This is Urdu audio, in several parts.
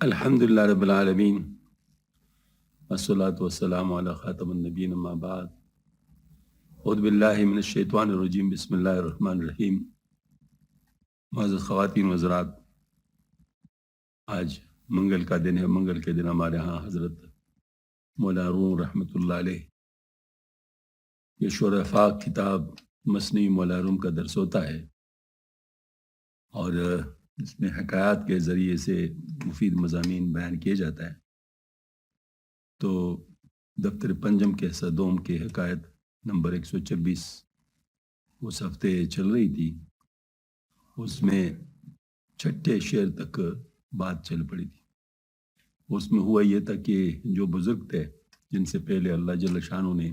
الحمدللہ رب العالمین والصلاة والسلام علی خاتم النبیین اما بعد اعوذ باللہ من الشیطان الرجیم بسم اللہ الرحمن الرحیم۔ معزز خواتین و حضرات، آج منگل کا دن ہے۔ منگل کے دن ہمارے ہاں حضرت مولانا روم رحمۃ اللہ علیہ یہ شور افاق کتاب مثنوی مولانا روم کا درس ہوتا ہے، اور اس میں حکایات کے ذریعے سے مفید مضامین بیان کیے جاتا ہے۔ تو دفتر پنجم کے صدوم کے حکایت نمبر 126 اس ہفتے چل رہی تھی، اس میں چھٹے شعر تک بات چل پڑی تھی۔ اس میں ہوا یہ تھا کہ جو بزرگ تھے جن سے پہلے اللہ جل شانہ نے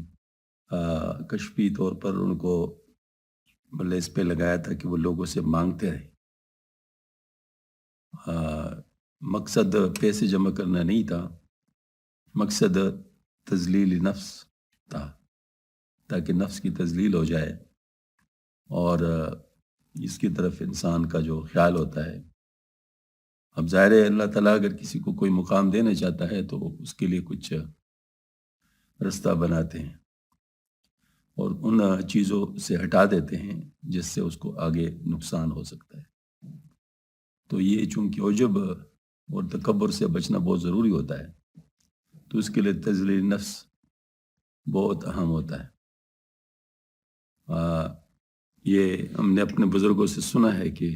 کشفی طور پر ان کو اس پہ لگایا تھا کہ وہ لوگوں سے مانگتے رہے، مقصد پیسے جمع کرنا نہیں تھا، مقصد تذلیل نفس تھا تاکہ نفس کی تذلیل ہو جائے، اور اس کی طرف انسان کا جو خیال ہوتا ہے۔ اب ظاہر ہے اللہ تعالیٰ اگر کسی کو کوئی مقام دینا چاہتا ہے تو اس کے لیے کچھ رستہ بناتے ہیں اور ان چیزوں سے ہٹا دیتے ہیں جس سے اس کو آگے نقصان ہو سکتا ہے۔ تو یہ چونکہ عجب اور تکبر سے بچنا بہت ضروری ہوتا ہے، تو اس کے لیے تذلیل نفس بہت اہم ہوتا ہے۔ یہ ہم نے اپنے بزرگوں سے سنا ہے کہ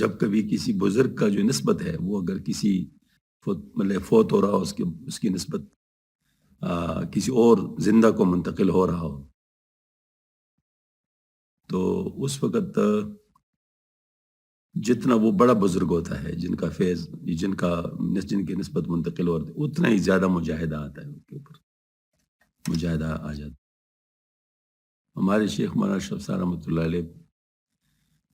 جب کبھی کسی بزرگ کا جو نسبت ہے وہ اگر کسی فوت ہو رہا ہو، اس کی نسبت کسی اور زندہ کو منتقل ہو رہا ہو، تو اس وقت جتنا وہ بڑا بزرگ ہوتا ہے، جن کا فیض جن کی نسبت منتقل ہو رہا ہے، اتنا ہی زیادہ مجاہدہ آتا ہے ان کے اوپر، مجاہدہ آ جاتا ہے۔ ہمارے شیخ مولانا اشرف صاحب رحمۃ اللہ علیہ،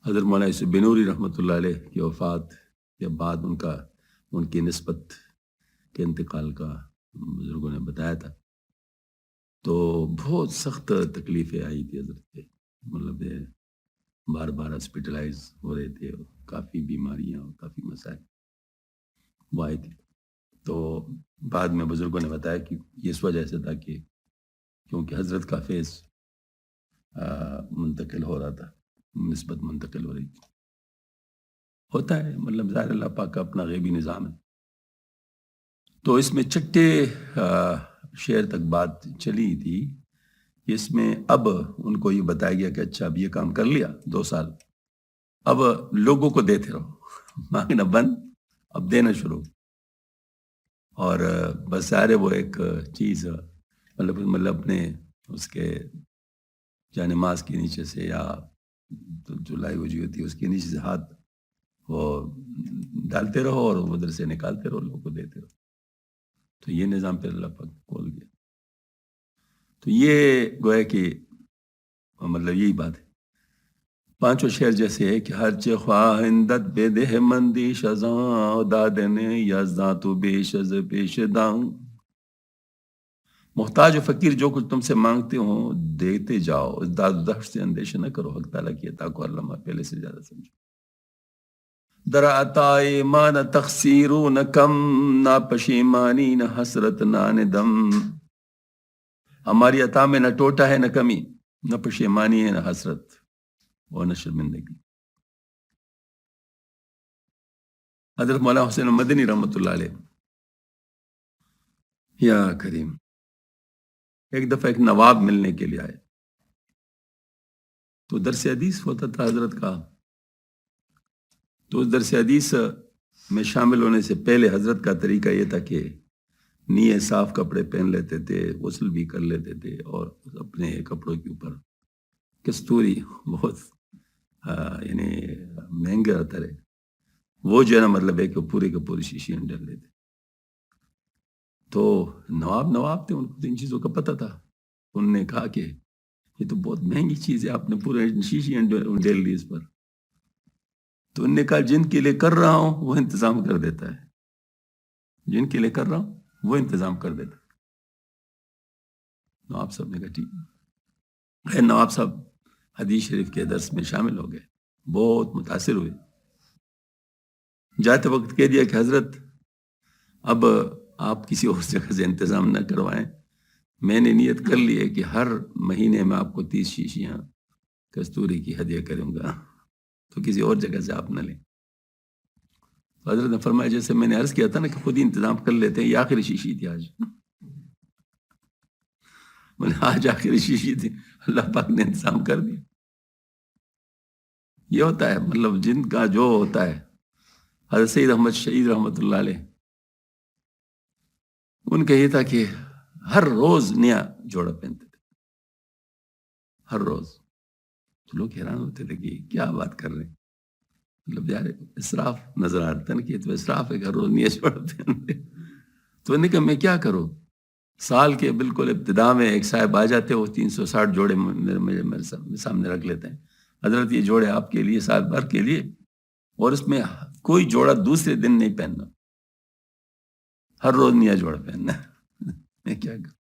حضرت مولانا یوسف بنوری رحمۃ اللہ علیہ کی وفات کے بعد ان کی نسبت کے انتقال کا بزرگوں نے بتایا تھا، تو بہت سخت تکلیفیں آئی تھی حضرت پہ، مطلب بار بار ہاسپٹلائز ہو رہے تھے، کافی بیماریاں اور کافی مسائل وہ آئی تھی۔ تو بعد میں بزرگوں نے بتایا کہ یہ اس وجہ سے تھا کہ کیونکہ حضرت کا فیض منتقل ہو رہا تھا، نسبت منتقل ہو رہی تھی۔ ہوتا ہے، مطلب ظاہر اللہ پاک کا اپنا غیبی نظام ہے۔ تو اس میں چھٹے شعر تک بات چلی تھی، اس میں اب ان کو یہ بتایا گیا کہ اچھا اب یہ کام کر لیا 2 سال، اب لوگوں کو دیتے رہو، مانگنا بند، اب دینا شروع۔ اور بس سارے وہ ایک چیز مطلب اپنے اس کے یا نماز کے نیچے سے یا جو لائی ہوئی ہوتی ہے اس کے نیچے سے ہاتھ وہ ڈالتے رہو اور ادھر سے نکالتے رہو، لوگوں کو دیتے رہو۔ تو یہ نظام پہ اللہ پاک کھول گیا۔ تو یہ گویا کہ مطلب یہی بات ہے۔ 5 شعر جیسے ہے کہ ہر چہ خواہندت بے دہ مندی شزاں دادن یزاں تو بیش از پیش داں، محتاج و فقیر جو کچھ تم سے مانگتے ہو دیتے جاؤ، اس داد و دہشت سے اندیشہ نہ کرو، حق تعالیٰ کی عطا کو علامہ پہلے سے زیادہ سمجھو۔ در عطائے ماں نہ تقصیر نہ کم، نہ پشیمانی نہ حسرت نہ ندم، ہماری عطا میں نہ ٹوٹا ہے نہ کمی، نہ پشیمانی ہے نہ حسرت اور نہ شرمندگی۔ حضرت مولانا حسین مدنی رحمۃ اللہ علیہ، یا کریم، ایک دفعہ ایک نواب ملنے کے لیے آئے، تو درس حدیث ہوتا تھا حضرت کا، تو اس درس حدیث میں شامل ہونے سے پہلے حضرت کا طریقہ یہ تھا کہ نیے صاف کپڑے پہن لیتے تھے، غسل بھی کر لیتے تھے، اور اپنے کپڑوں کے اوپر کستوری بہت یعنی مہنگے آتا رہے، وہ جو ہے نا مطلب ہے کہ پورے کے پوری شیشیاں ڈال لیتے۔ تو نواب تھے، ان کو ان چیزوں کا پتہ تھا، انہوں نے کہا کہ یہ تو بہت مہنگی چیز ہے، آپ نے پورے شیشیاں ڈال لی اس پر۔ تو انہوں نے کہا جن کے لیے کر رہا ہوں وہ انتظام کر دیتا ہے، جن کے لیے کر رہا ہوں وہ انتظام کر دیتا ہے۔ نواب صاحب نے کہا ٹھیک ہے۔ نواب صاحب حدیث شریف کے درس میں شامل ہو گئے، بہت متاثر ہوئے، جاتے وقت کہہ دیا کہ حضرت اب آپ کسی اور جگہ سے انتظام نہ کروائیں، میں نے نیت کر لی ہے کہ ہر مہینے میں آپ کو 30 شیشیاں کستوری کی ہدیہ کروں گا، تو کسی اور جگہ سے آپ نہ لیں۔ تو حضرت نے فرمایا جیسے میں نے عرض کیا تھا نا کہ خود ہی انتظام کر لیتے ہیں، یہ آخری شیشی تھی آج۔ آج آخری شیشی تھی، اللہ پاک نے انتظام کر دیا۔ یہ ہوتا ہے، مطلب جن کا جو ہوتا ہے۔ حضرت سید احمد شہید رحمۃ اللہ علیہ، ان کا یہ تھا کہ ہر روز نیا جوڑا پہنتے تھے، ہر روز۔ تو لوگ حیران ہوتے تھے کہ کیا بات کر رہے ہیں، مطلب یار اسراف نظر آتا ہے نا، کہ تو اسراف ہے کہ ہر روز نیا جوڑا پہنتے۔ تو انہوں نے کہا میں کیا کروں، سال کے بالکل ابتدا میں ایک صاحب آ جاتے، وہ 360 جوڑے میرے سامنے رکھ لیتے ہیں، حضرت یہ جوڑے آپ کے لیے سال بھر کے لیے، اور اس میں کوئی جوڑا دوسرے دن نہیں پہننا، ہر روز نیا جوڑا پہننا۔ میں کیا کروں؟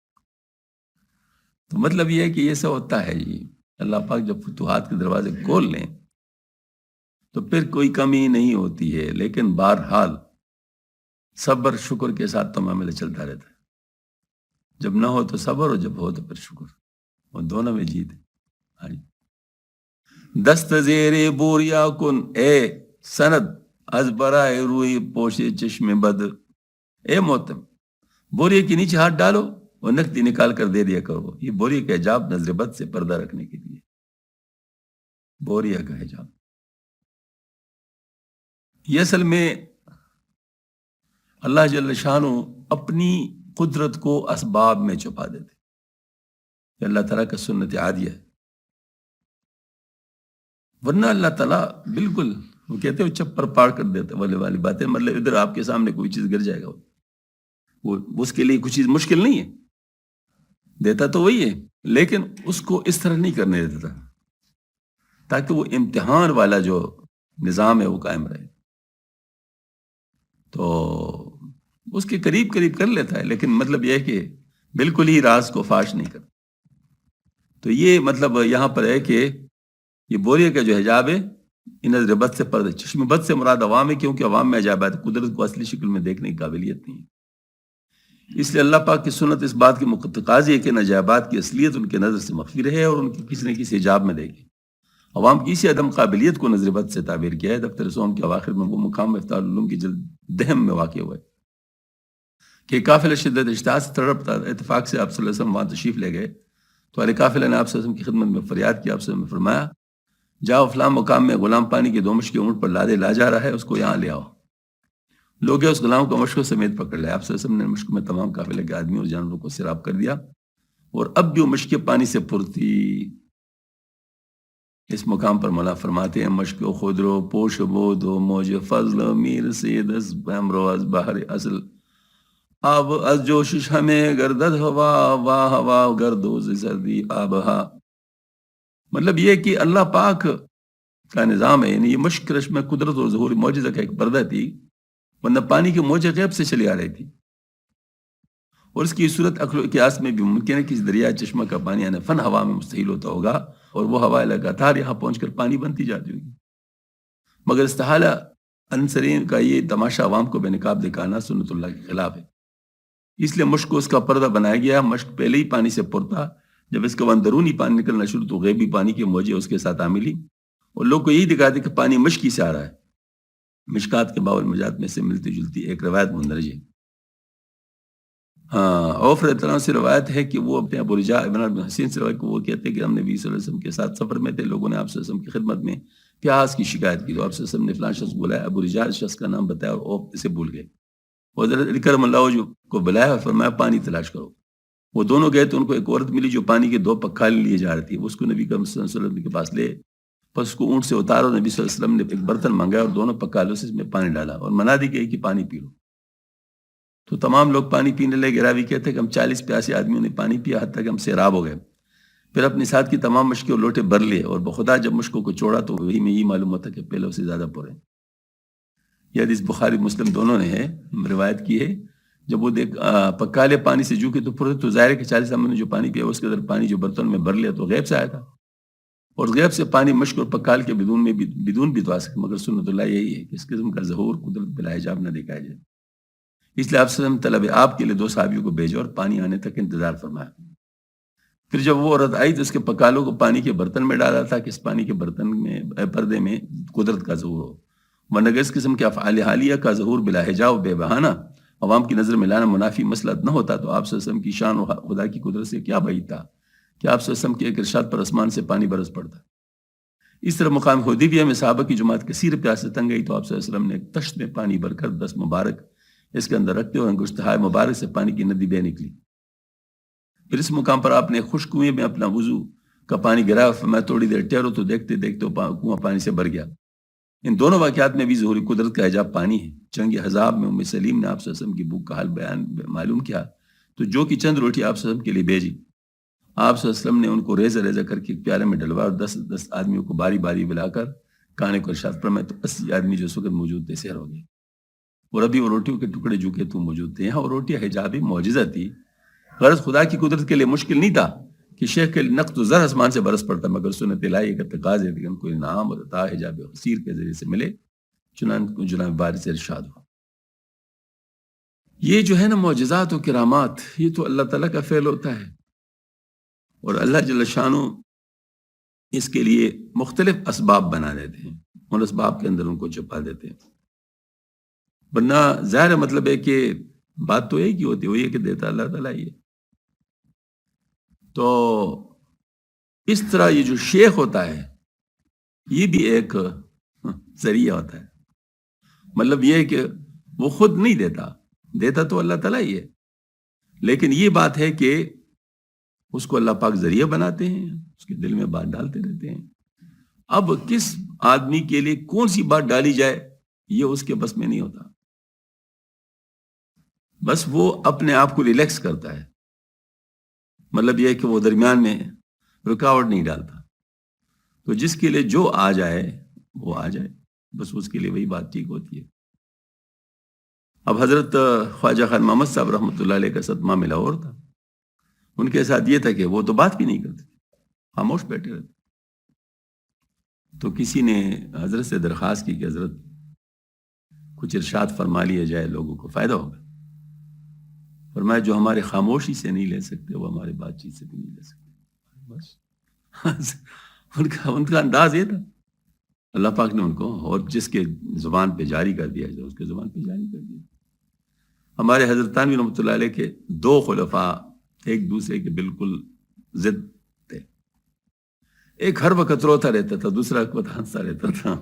تو مطلب یہ ہے کہ یہ سب ہوتا ہے جی، اللہ پاک جب فتوحات کے دروازے کھول لیں تو پھر کوئی کمی نہیں ہوتی ہے، لیکن بہرحال صبر شکر کے ساتھ تو معاملہ چلتا رہتا ہے، جب نہ ہو تو صبر اور جب ہو تو پھر شکر، اور دونوں میں جیت ہے۔ دست زیر بوریا کن اے سند از برائے روئی پوشے چشم بد، اے محتم بوریے کے نیچے ہاتھ ڈالو اور نقدی نکال کر دے دیا کرو، یہ بوریے کا حجاب نظر بد سے پردہ رکھنے کے لیے، بوریا کا حجاب۔ یہ اصل میں اللہ جل شانہ اپنی قدرت کو اسباب میں چھپا دیتے، یہ اللہ تعالیٰ کا سنت عادیہ ہے۔ ورنہ اللہ تعالیٰ بالکل، وہ کہتے ہیں چپر پاڑ کر دیتے والی باتیں، مطلب ادھر آپ کے سامنے کوئی چیز گر جائے گا، وہ اس کے لیے کچھ چیز مشکل نہیں ہے، دیتا تو وہی ہے، لیکن اس کو اس طرح نہیں کرنے دیتا تاکہ وہ امتحان والا جو نظام ہے وہ قائم رہے۔ تو اس کے قریب قریب کر لیتا ہے، لیکن مطلب یہ ہے کہ بالکل ہی راز کو فاش نہیں کرتا۔ تو یہ مطلب یہاں پر ہے کہ یہ بوریے کا جو حجاب ہے، ان نظر بد سے پردہ، چشم بد سے مراد عوام ہے، کیونکہ عوام میں عجائبات قدرت کو اصلی شکل میں دیکھنے کی قابلیت نہیں ہے، اس لیے اللہ پاک کی سنت اس بات کی تقاضی ہے کہ ان عجائبات کی اصلیت ان کے نظر سے مخفی رہے اور ان کی کسی نہ کسی حجاب میں دیکھے۔ عوام کی اسی عدم قابلیت کو نظر بد سے تعبیر کیا ہے۔ دفتر سوم کے اواخر میں وہ مقام افتار العلوم کی جلد دہم میں واقع ہوا ہے کہ قافلہ شدت اشتہا سے تڑپتا، اتفاق سے آپ صلی اللہ علیہ وسلم وہاں تشریف لے گئے تو اہل قافلہ نے آپ صلی اللہ علیہ وسلم کی خدمت میں فریاد کی، آپ صلی اللہ علیہ وسلم نے فرمایا جاؤ فلاں مقام میں غلام پانی کی 2 مشکیں اونٹ پر لادے لا جا رہا ہے، اس کو یہاں لے آؤ۔ لوگ اس غلام کو مشکوں سمیت پکڑ لے، آپ صلی اللہ علیہ وسلم نے مشکوں میں تمام قافلے کے آدمیوں اور جانوروں کو سیراب کر دیا، اور اب بھی وہ مشکیں پانی سے پر تھی۔ اس مقام پر مولا فرماتے ہیں مشک و خودرو پوش بود و موج فضل میر سید از بہمرو از بحر اصل آب از جوشش ہمیں گردد ہوا واہ ہوا گردو زردی آبہا۔ مطلب یہ کہ اللہ پاک کا نظام ہے، یعنی یہ مشک رشم قدرت اور ظہور معجزہ کا ایک پردہ تھی، ورنہ پانی کی موجیں غیب سے چلی آ رہی تھی، اور اس کی صورت عقل و قیاس میں بھی ممکن ہے کہ اس دریا چشمہ کا پانی یعنی فن ہوا میں مستحیل ہوتا ہوگا، اور وہ ہوا لگاتار یہاں پہنچ کر پانی بنتی جاتی ہوگی، مگر استحالہ عنصرین کا یہ تماشا عوام کو بے نقاب دکھانا سنت اللہ کے خلاف ہے، اس لیے مشک کو اس کا پردہ بنایا گیا۔ مشک پہلے ہی پانی سے پر تھا، جب اس کا اندرونی پانی نکلنا شروع تو غیبی پانی کی موجیں اس کے ساتھ عاملی، اور لوگ کو یہی دکھاتے کہ پانی مشکی سے آ رہا ہے۔ مشکات کے باب المجات میں سے ملتی جلتی ایک روایت مندرج ہے۔ عوف رضی اللہ عنہ سے روایت ہے کہ وہ اپنے ابو رجاء ابن حسین سے روایت کو وہ کہتے ہیں کہ ہم نبی صلی اللہ علیہ وسلم کے ساتھ سفر میں تھے، لوگوں نے آپ صلی اللہ علیہ وسلم کی خدمت میں پیاس کی شکایت کی، تو آپ صلی اللہ علیہ وسلم نے فلاں شخص کو بلایا، ابو رجاء شخص کا نام بتایا اور عوف اسے بھول گئے، حضرت علی کرم اللہ وجہہ کو بلایا اور فرمایا پانی تلاش کرو۔ وہ دونوں گئے تو ان کو ایک عورت ملی جو پانی کے 2 پکھالے لیے جا رہی تھی، اس کو نبی کرم صلی اللہ علیہ وسلم کے پاس لے، پس اس کو اونٹ سے اتارا، نبی صلی اللہ علیہ وسلم نے ایک برتن منگایا اور دونوں پکالوں سے اس میں پانی ڈالا اور منادی کی کہ پانی پی لو، تو تمام لوگ پانی پینے لگے۔ راوی کہتے ہیں کہ ہم 40 پیاسے آدمیوں نے پانی پیا حتیٰ کہ ہم سیراب ہو گئے، پھر اپنے ساتھ کی تمام مشکیں اور لوٹے بھر لیے، اور بخدا جب مشکوں کو چھوڑا تو وہی میں یہ معلوم ہوتا کہ پہلے سے زیادہ پورے۔ یہ حدیث بخاری مسلم دونوں نے ہے روایت کی ہے۔ جب وہ پکالے پانی سے جو کہ تو پورے، تو ظاہر ہے کہ 40 آدمیوں نے جو پانی پیا اس کے اندر پانی جو برتن میں بھر لیا تو غیب سے آیا تھا، اور غیب سے پانی مشق اور پکال کے بدون بھی دعا سکتے، مگر سنت اللہ یہی ہے کہ اس قسم کا ظہور قدرت بلا حجاب نہ دکھایا جائے۔ اس لیے آپ صلی اللہ علیہ وسلم طلب آپ کے لیے 2 صحابیوں کو بھیجا اور پانی آنے تک انتظار فرمایا۔ پھر جب وہ عورت آئی تو اس کے پکالوں کو پانی کے برتن میں ڈالا تھا کہ اس پانی کے برتن میں پردے میں قدرت کا ظہور ہو، ورنہ اگر اس قسم کے افعال حالیہ کا ظہور بلا حجاب بے بہانہ عوام کی نظر میں لانا منافی مسلط نہ ہوتا تو آپ صلی اللہ علیہ وسلم کی شان و خدا کی قدرت سے کیا بعید تھا کہ آپ صلی اللہ علیہ وسلم کے ایک ارشاد پر آسمان سے پانی برس پڑتا۔ اس طرح مقام حدیبیہ میں صحابہ کی جماعت کثیر پیاس سے تنگ گئی تو آپ صلی اللہ علیہ وسلم نے ایک تشت میں پانی بھر کر دست مبارک اس کے اندر رکھتے اور انگشتہائے مبارک سے پانی کی ندی بہ نکلی۔ پھر اس مقام پر آپ نے خشک کنویں میں اپنا وضو کا پانی گرایا اور میں تھوڑی دیر ٹھہرو تو دیکھتے دیکھتے کنواں پانی سے بھر گیا۔ ان دونوں واقعات میں بھی ظہوری قدرت کا حجاب پانی ہے۔ جنگ احزاب میں ام سلیم نے آپ صلی اللہ علیہ وسلم کی بھوک کا حال معلوم کیا تو جو کی چند روٹی آپ صلی اللہ علیہ وسلم کے لیے بھیجی، آپ صلی اللہ علیہ وسلم نے ان کو ریزہ ریزہ کر کے ایک پیالے میں ڈلوایا اور 10 آدمیوں کو باری باری بلا کر کھانے کو ارشاد فرمایا تو 80 آدمی جو اس وقت موجود تھے سیر ہو گئے، اور ابھی وہ روٹیوں کے ٹکڑے جو کہ تو موجود تھے۔ یہاں وہ روٹی حجابی معجزہ تھی، غرض خدا کی قدرت کے لیے مشکل نہیں تھا کہ شیخ کے نقد و زر آسمان سے برس پڑتا، مگر سنت الہی کا تقاضا ہے کہ ان کو انعام اور عطا حجاب قصیر کے ذریعے سے ملے، چنانچہ جناب باری سے ارشاد ہو۔ یہ جو ہے نا معجزات و کرامات، یہ تو اللہ تعالیٰ کا فعل ہوتا ہے، اور اللہ جل شانہ اس کے لیے مختلف اسباب بنا دیتے ہیں، ان اسباب کے اندر ان کو چھپا دیتے ہیں، ورنہ ظاہر مطلب ہے کہ بات تو ایک ہی ہوتی ہے، وہ یہ کہ دیتا اللہ تعالیٰ ہی ہے۔ تو اس طرح یہ جو شیخ ہوتا ہے یہ بھی ایک ذریعہ ہوتا ہے، مطلب یہ ہے کہ وہ خود نہیں دیتا تو اللہ تعالیٰ ہی ہے، لیکن یہ بات ہے کہ اس کو اللہ پاک ذریعہ بناتے ہیں، اس کے دل میں بات ڈالتے رہتے ہیں۔ اب کس آدمی کے لیے کون سی بات ڈالی جائے یہ اس کے بس میں نہیں ہوتا، بس وہ اپنے آپ کو ریلیکس کرتا ہے، مطلب یہ ہے کہ وہ درمیان میں رکاوٹ نہیں ڈالتا، تو جس کے لیے جو آ جائے وہ آ جائے، بس اس کے لیے وہی بات ٹھیک ہوتی ہے۔ اب حضرت خواجہ خان محمد صاحب رحمۃ اللہ علیہ کا صدمہ میں لاہور تھا، ان کے ساتھ یہ تھا کہ وہ تو بات بھی نہیں کرتے، خاموش بیٹھے رہتے۔ تو کسی نے حضرت سے درخواست کی کہ حضرت کچھ ارشاد فرما لیا جائے، لوگوں کو فائدہ ہوگا۔ فرمایا جو ہمارے خاموشی سے نہیں لے سکتے وہ ہمارے بات چیت سے بھی نہیں لے سکتے، بس ان کا انداز یہ تھا۔ اللہ پاک نے ان کو اور جس کے زبان پہ جاری کر دیا جائے اس کے زبان پہ جاری کر دیا۔ ہمارے حضرت تھانوی رحمۃ اللہ علیہ کے 2 خلفاء ایک دوسرے کے بالکل ضد تھے، ایک ہر وقت روتا رہتا تھا، دوسرا وقت ہنستا رہتا تھا۔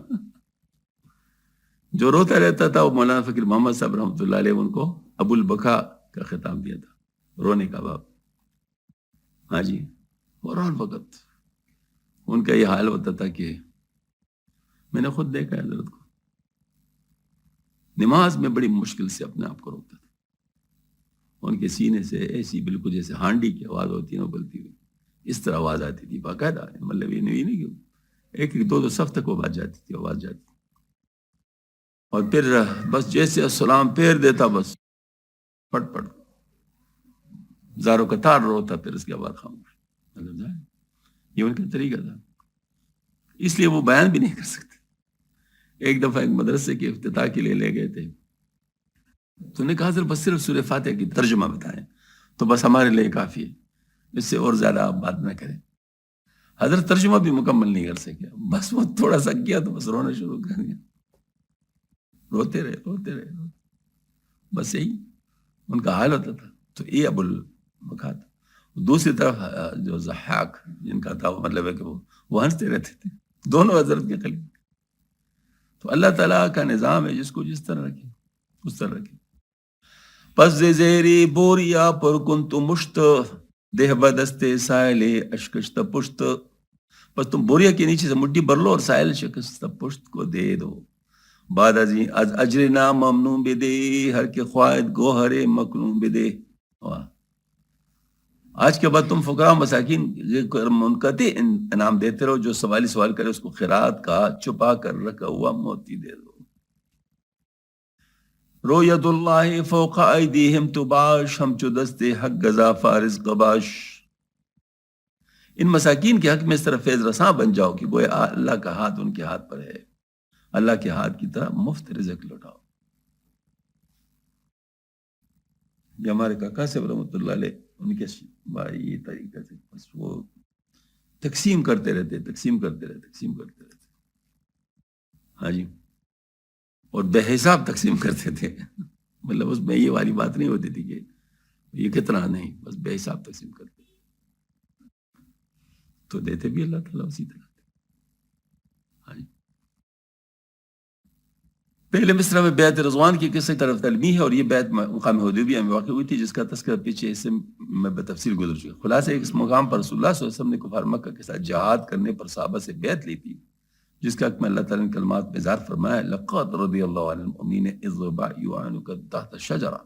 جو روتا رہتا تھا وہ مولانا فقیر محمد صاحب رحمۃ اللہ علیہ ان کو ابو البکا کا خطاب دیا تھا، رونے کا باب۔ ہاں جی، اور ہر وقت ان کا یہ حال ہوتا تھا کہ میں نے خود دیکھا ہے حضرت کو نماز میں بڑی مشکل سے اپنے آپ کو روکتا تھا، ان کے سینے سے ایسی بالکل جیسے ہانڈی کی آواز ہوتی ہے نا بلتی ہوئی، اس طرح آواز آتی تھی باقاعدہ، مطلب یہ نہیں کہ ایک 2 صف تک وہ بات جاتی تھی، آواز جاتی تھی، اور پھر بس جیسے السلام پھیر دیتا بس پٹ پٹ زاروں قطار روتا، پھر اس کے بعد خاموش، مطلب یہ ان کا طریقہ تھا، اس لیے وہ بیان بھی نہیں کر سکتے۔ ایک دفعہ ایک مدرسے کے افتتاح کے لیے لے گئے تھے، تو نے کہا حضرت بس صرف سورہ فاتحہ کی ترجمہ بتائیں تو بس ہمارے لیے کافی ہے، اس سے اور زیادہ آپ بات نہ کریں۔ حضرت ترجمہ بھی مکمل نہیں کر سکے، بس وہ تھوڑا سا کیا تو بس رونا شروع کر دیا، روتے رہے بس یہی ان کا حال ہوتا تھا۔ تو یہ ابو البکا تھا۔ دوسری طرف جو ضحاک جن کا تھا، وہ مطلب ہے کہ وہ ہنستے رہتے تھے، دونوں حضرت کے خلیفہ۔ تو اللہ تعالیٰ کا نظام ہے، جس کو جس طرح رکھے اس طرح رکھے۔ پس زیری بوریا پر کنت مشت دہ بدست سائل اشکشت پشت، بس تم بوریا کے نیچے سے مٹھی بھر لو اور سائل شکست پشت کو دے دو۔ بعد از اجرنا ممنون بدے ہر کے خواہد گوہر مکنون بدے۔ آج کے بعد تم فقراء مساکین منقطع انعام دیتے رہو، جو سوال کرے اس کو خیرات کا چھپا کر رکھا ہوا موتی دے دو۔ رویت اللہ فوق ایدیہم تباش، ہم چو دست حق گزا فارز قباش۔ ان مساکین کے حق میں اس طرح فیض رساں بن جاؤ کہ گویا اللہ کا ہاتھ ان کے ہاتھ پر ہے، اللہ کے ہاتھ کی طرح مفت رزق لوٹاؤ. یہ ہمارے کاکا صاحب رحمۃ اللہ علیہ ان کے بھائی یہ طریقہ سے بس وہ تقسیم کرتے رہتے. ہاں جی، اور بے حساب تقسیم کرتے تھے. مطلب اس میں یہ والی بات نہیں ہوتی تھی کہ یہ کتنا، نہیں، بس بے حساب تقسیم کرتے تو دیتے بھی اللہ تعالیٰ اسی طرح. ہاں جی، پہلے مصرع میں بیعت رضوان کی قصے طرف تلمی ہے، اور یہ بیعت مقام حدیبیہ میں واقع ہوئی تھی جس کا تذکرہ پیچھے اس سے میں بتفصیل گزر چکا. خلاصہ اس مقام پر رسول اللہ صلی اللہ علیہ وسلم نے کفار مکہ کے ساتھ جہاد کرنے پر صحابہ سے بیعت لی تھی، جس کا حق میں اللہ تعالیٰ نے کلمات میں اظہار فرمایا لقد رضی اللہ عن المؤمنین اذ یبایعونک تحت الشجرہ.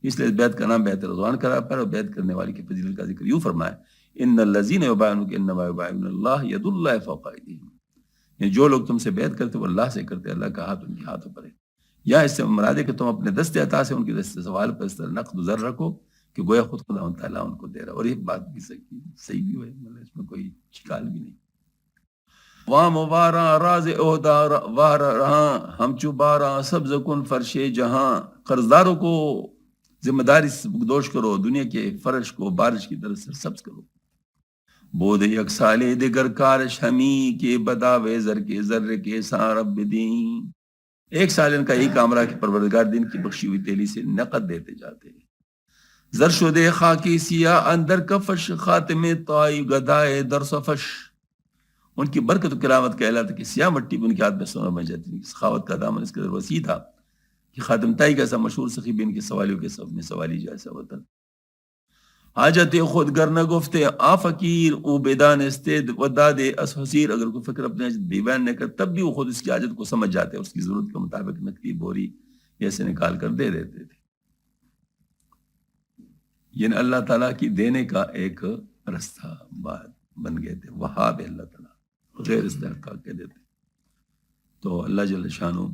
اس لیے اس بیعت کا نام بیعت رضوان کرا پر، اور بیعت کرنے والے کی فضیلت کا ذکر یوں فرمایا ان الذین یبایعونک انما یبایعون اللہ ید اللہ فوق ایدیہم. یعنی جو لوگ تم سے بیعت کرتے وہ اللہ سے کرتے، اللہ کا ہاتھ ان کے ہاتھوں پر ہے. یا اس سے مراد ہے کہ تم اپنے دست عطا سے ان کے دست سوال پر اس طرح نقد ذر رکھو کہ گویا خود خدا تعالیٰ ان کو دے رہا. اور یہ بات بھی صحیح بھی ہے، مطلب اس میں کوئی شکال بھی نہیں. وام وارا راز عہدہ وار رہاں ہم چوبارا سبز کن فرش جہاں. قرضداروں کو ذمہ داری سے دوش کرو، دنیا کے فرش کو بارش کی طرح سرسبز کرو. بود یک سالے دیگر کارش ہمی کے بداوے زر کے ذر کے سارب دین. ایک سال ان کا یہی کام رہا کہ پروردگار دین کی بخشی ہوئی تیلی سے نقد دیتے جاتے. زر شدے خاکی سیاہ اندر کفش خاتم طائی گدائے در صفش. ان کی برکت و کرامت کا اعلان تھا کہ سیاہ مٹی بھی ان کے ہاتھ میں سونا بن جاتی تھی. سخاوت کا دامن اس قدر وسیع تھا کہ خاتم طائی کا ایسا مشہور سخی بھی ان کے سوالیوں کے سب میں سوالی جیسا ہوتا. حاجت خود گر نہ گفتے آ فقیر او بیدان استید وداد اس حسیر. اگر کوئی فکر اپنے حاجت بیان نہ کر تب بھی وہ خود اس کی حاجت کو سمجھ جاتے، اس کی ضرورت کے مطابق نقدی بوری ایسے نکال کر دے دیتے تھے. یعنی اللہ تعالیٰ کی دینے کا ایک رستہ بات بن گئے تھے. وہاب اللہ تعالیٰ غیر استحقاق کے دیتے. تو اللہ جل شانہ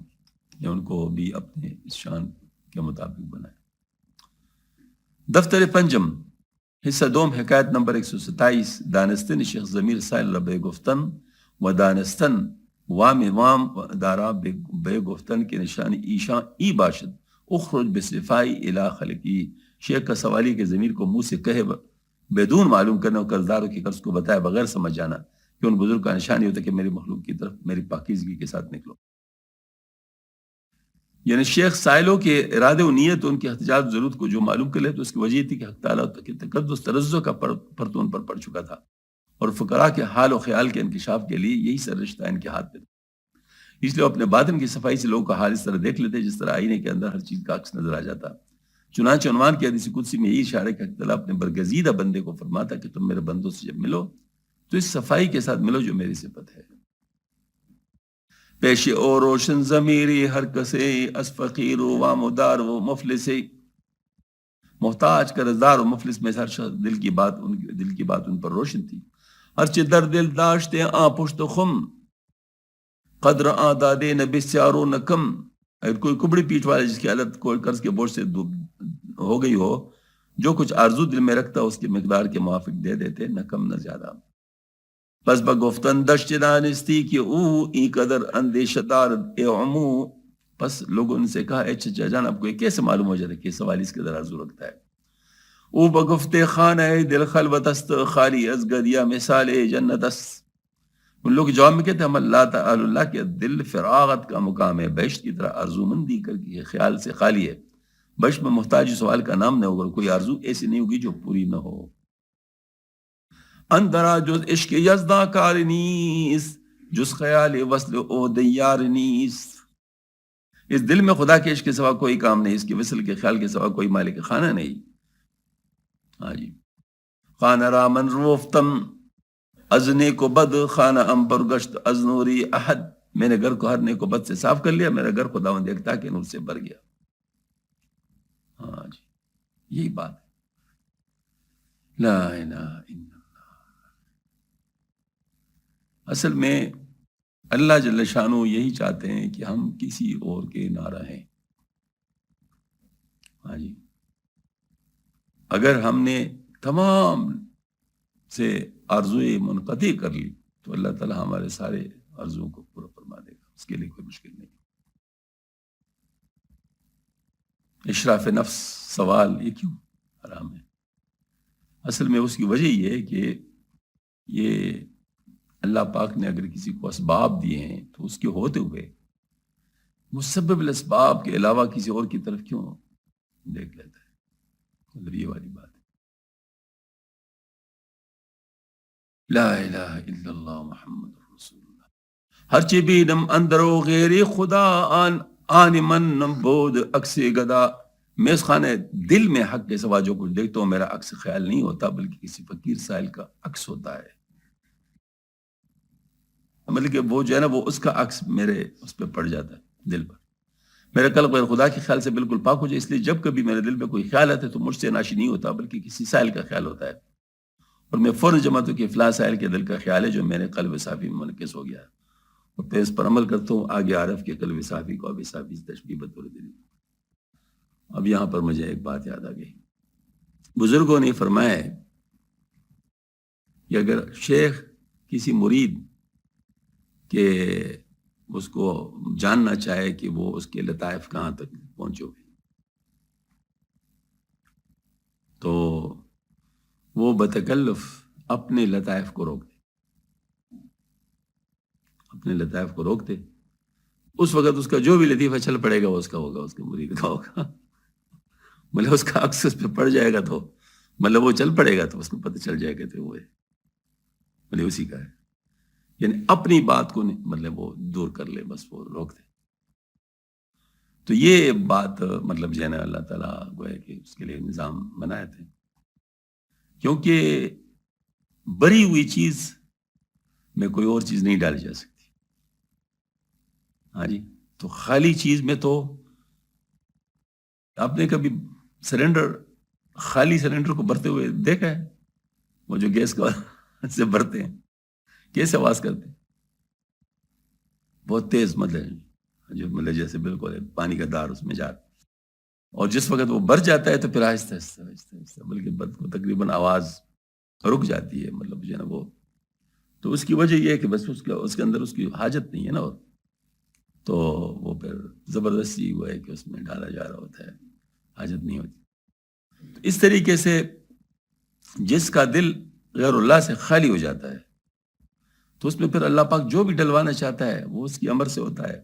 نے ان کو بھی اپنے اس شان کے مطابق بنایا. دفتر پنجم حصہ دوم حکایت نمبر 127. دانستن شیخ ضمیر سائل بے گفتن و دانستن وام دارا بے گفتن کے نشانی ایشان ای باشد اخرج بصفائی الہ خلقی. شیخ کا سوالی کے ضمیر کو منہ سے کہے بیدون معلوم کرنا اور قرضداروں کے قرض کو بتائے بغیر سمجھ جانا کہ ان بزرگ کا نشانی ہوتا ہے کہ میری مخلوق کی طرف میری پاکیزگی کے ساتھ نکلو. یعنی شیخ سائلوں کے ارادے و نیت ان کے احتجاج ضرورت کو جو معلوم کر لے تو اس کی وجہ تھی کہ حق تعالیٰ کی تقدس ترزو کا پرتون پر پڑ چکا تھا، اور فقراء کے حال و خیال کے انکشاف کے لیے یہی سر رشتہ ان کے ہاتھ پہ تھا. اس لیے اپنے باطن کی صفائی سے لوگوں کا حال اس طرح دیکھ لیتے جس طرح آئینے کے اندر ہر چیز کا عکس نظر آ جاتا. چنانچہ عنوان کی حدیث قدسی میں یہی اشارہ کہ حق تعالیٰ اپنے برگزیدہ بندے کو فرماتا کہ تم میرے بندوں سے جب ملو تو اس صفائی کے ساتھ ملو جو میری صفت ہے. پیش او روشن ضمیری ہر کسے اس فقیر و وامدار و مفلس. محتاج قرضدار و مفلس میں ہر شخص دل کی بات ان پر روشن تھی. ہرچہ در دل داشتے آ پشت خم قدر آ دادے نہ بسیارو نہ کم. اگر کوئی کبڑی پیٹ والے جس کی حالت کوئی قرض کے بوجھ سے ہو گئی ہو، جو کچھ آرزو دل میں رکھتا اس کے مقدار کے موافق دے دیتے، نہ کم نہ زیادہ. بس بگفتن دشت دانستی کہ او ای قدر اندیشہ دار اے عمو. بس لوگوں نے سے کہا اے چچا جان آپ کو یہ کیسے معلوم ہو جاتا ہے کہ سوال اس قدر آرزو رکھتا ہے. او بگفتے خانہ دل خلوت است خالی از گدیا مثال جنت است. ان لوگ جواب میں کہتے ہیں ہم اللہ تعالی اللہ کے دل فراغت کا مقام ہے، بہشت کی طرح آرزو مندی کر کے خیال سے خالی ہے. بہشت میں محتاج سوال کا نام نہ ہوگا، کوئی آرزو ایسی نہیں ہوگی جو پوری نہ ہو. اندرا جز عشق یزداں کار نیست جز خیال وصل او دیار نیست. اس دل میں خدا کے عشق کے سوا کوئی کام نہیں، اس کے وصل کے خیال کے سوا کوئی مالک خانہ نہیں. ہاں جی. خانہ رامن روفتم از نیک و بد خانہ امبر گشت از نوری احد. میں نے گھر کو ہر نیک و بد سے صاف کر لیا، میرا گھر خداوند دیکھتا کہ نور سے بھر گیا. ہاں جی، یہی بات ہے. لا الہ الا اصل میں اللہ جل شانہ یہی چاہتے ہیں کہ ہم کسی اور کے نہ رہیں. ہاں جی. اگر ہم نے تمام سے آرزویں منقطع کر لی تو اللہ تعالیٰ ہمارے سارے آرزوؤں کو پورا فرما دے گا، اس کے لیے کوئی مشکل نہیں۔ اشراف نفس سوال یہ کیوں حرام ہے؟ اصل میں اس کی وجہ یہ ہے کہ یہ اللہ پاک نے اگر کسی کو اسباب دیے ہیں تو اس کے ہوتے ہوئے مسبب الاسباب کے علاوہ کسی اور کی طرف کیوں دیکھ لیتا ہے؟ مطلب یہ والی بات ہے۔ لا الہ الا اللہ محمد رسول اللہ ہرچی بینم اندرو غیر خدا آن من نمبود عکس گدا، میں اس خانے دل میں حق کے سوا جو کچھ دیکھتا ہوں میرا عکس خیال نہیں ہوتا، بلکہ کسی فقیر سائل کا عکس ہوتا ہے۔ مطلب کہ وہ جو ہے نا وہ اس کا عکس میرے اس پہ پڑ جاتا ہے دل پر، میرا قلب غیر خدا کے خیال سے بالکل پاک ہو جائے، اس لیے جب کبھی میرے دل میں کوئی خیال آتا ہے تو مجھ سے ناشی نہیں ہوتا بلکہ کسی سائل کا خیال ہوتا ہے، اور میں فوراً جماعت ہوں کہ فلاں سائل کے دل کا خیال ہے جو میرے قلب صافی میں منعکس ہو گیا ہے، اور پھر اس پر عمل کرتا ہوں۔ آگے عارف کے قلب صافی کو اب صافی سے تشبیہ بطور دلی۔ اب یہاں پر مجھے ایک بات یاد آ گئی، بزرگوں نے فرمایا ہے کہ اگر شیخ کسی مرید کہ اس کو جاننا چاہے کہ وہ اس کے لطائف کہاں تک پہنچے ہوئے تو وہ بتکلف اپنے لطائف کو روک دے، اپنے لطائف کو روک دے، اس وقت اس کا جو بھی لطیفہ چل پڑے گا وہ اس کا ہوگا، اس کے مرید کا ہوگا، مطلب اس کا عکس اس پہ پڑ جائے گا تو مطلب وہ چل پڑے گا تو اس کو پتہ چل جائے گا تو وہ مطلب اسی کا ہے، یعنی اپنی بات کو مطلب وہ دور کر لے، بس وہ روک دے۔ تو یہ بات مطلب جو ہے نا اللہ تعالیٰ گویا کہ اس کے لیے نظام بنائے تھے، کیونکہ بری ہوئی چیز میں کوئی اور چیز نہیں ڈالی جا سکتی۔ ہاں جی، تو خالی چیز میں تو آپ نے کبھی سلنڈر خالی سلنڈر کو بھرتے ہوئے دیکھا ہے؟ وہ جو گیس کا سے بھرتے ہیں کیسے آواز کرتے ہیں؟ بہت تیز، مطلب جو مطلب جیسے بالکل پانی کا دار اس میں جاتا، اور جس وقت وہ بھر جاتا ہے تو پھر آہستہ آہستہ آہستہ آہستہ بلکہ برد کو تقریباً آواز رک جاتی ہے، مطلب جو ہے نا وہ، تو اس کی وجہ یہ ہے کہ بس اس کے اندر اس کی حاجت نہیں ہے نا، اور تو وہ پھر زبردستی ہوا ہے کہ اس میں ڈالا جا رہا ہوتا ہے، حاجت نہیں ہوتی۔ اس طریقے سے جس کا دل غیر اللہ سے خالی ہو جاتا ہے تو اس میں پھر اللہ پاک جو بھی ڈلوانا چاہتا ہے وہ اس کی امر سے ہوتا ہے،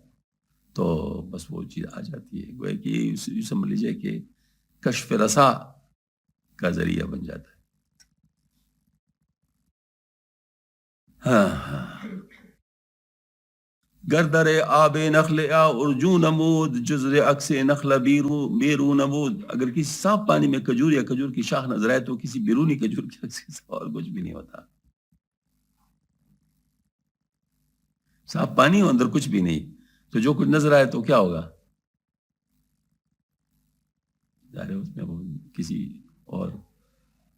تو بس وہ چیز آ جاتی ہے، گویا کہ یہ سمجھ لیجیے کہ کشف رسا کا ذریعہ بن جاتا ہے۔ ہاں ہاں، گردر آب نخل ارجو نمود جزر عکس نخل بیرو نمود، اگر کسی صاف پانی میں کھجور یا کھجور کی شاخ نظر آئے تو کسی بیرونی کھجور کے عکس سے اور کچھ بھی نہیں ہوتا۔ صاف پانی ہو اندر کچھ بھی نہیں تو جو کچھ نظر آئے تو کیا ہوگا؟ ظاہر ہے اس میں وہ کسی اور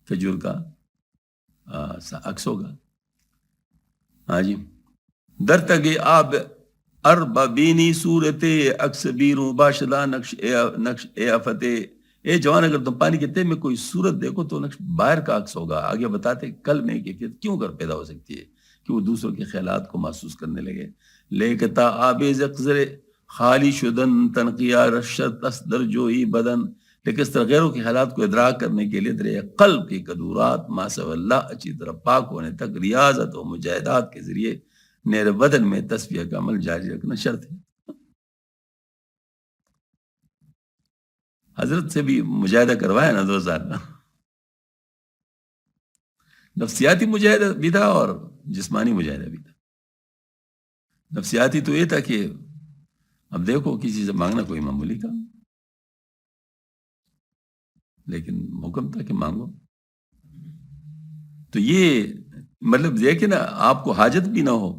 کھجور کا عکس ہوگا۔ ہاں جی، در تگے آب ارب بینی صورت عکس بیروں باشدہ نقش اے فتح، اے جوان اگر تم پانی کے تہ میں کوئی صورت دیکھو تو نقش باہر کا عکس ہوگا۔ آگے بتاتے کل میں کیفیت کیوں کر پیدا ہو سکتی ہے کہ وہ دوسروں کے خیالات کو محسوس کرنے لگے۔ لیکتا آب زقزر خالی شدن تنقیہ رشت اصدر جوئی بدن، لیکن اس طرح غیروں کے حالات کو ادراک کرنے کے لیے درے قلب کی قدورات ماسو اللہ اچھی طرح پاک ہونے تک ریاضت و مجاہدات کے ذریعے نیر بدن میں تصفیہ کا عمل جاری رکھنا شرط ہے۔ حضرت سے بھی مجاہدہ کروایا نا 2000 نفسیاتی مجاہدہ بھی تھا اور جسمانی مجاہدہ بھی تھا۔ نفسیاتی تو یہ تھا کہ اب دیکھو کسی سے مانگنا کوئی معمولی کام، لیکن حکم تھا کہ مانگو، تو یہ مطلب دیکھیں نا، آپ کو حاجت بھی نہ ہو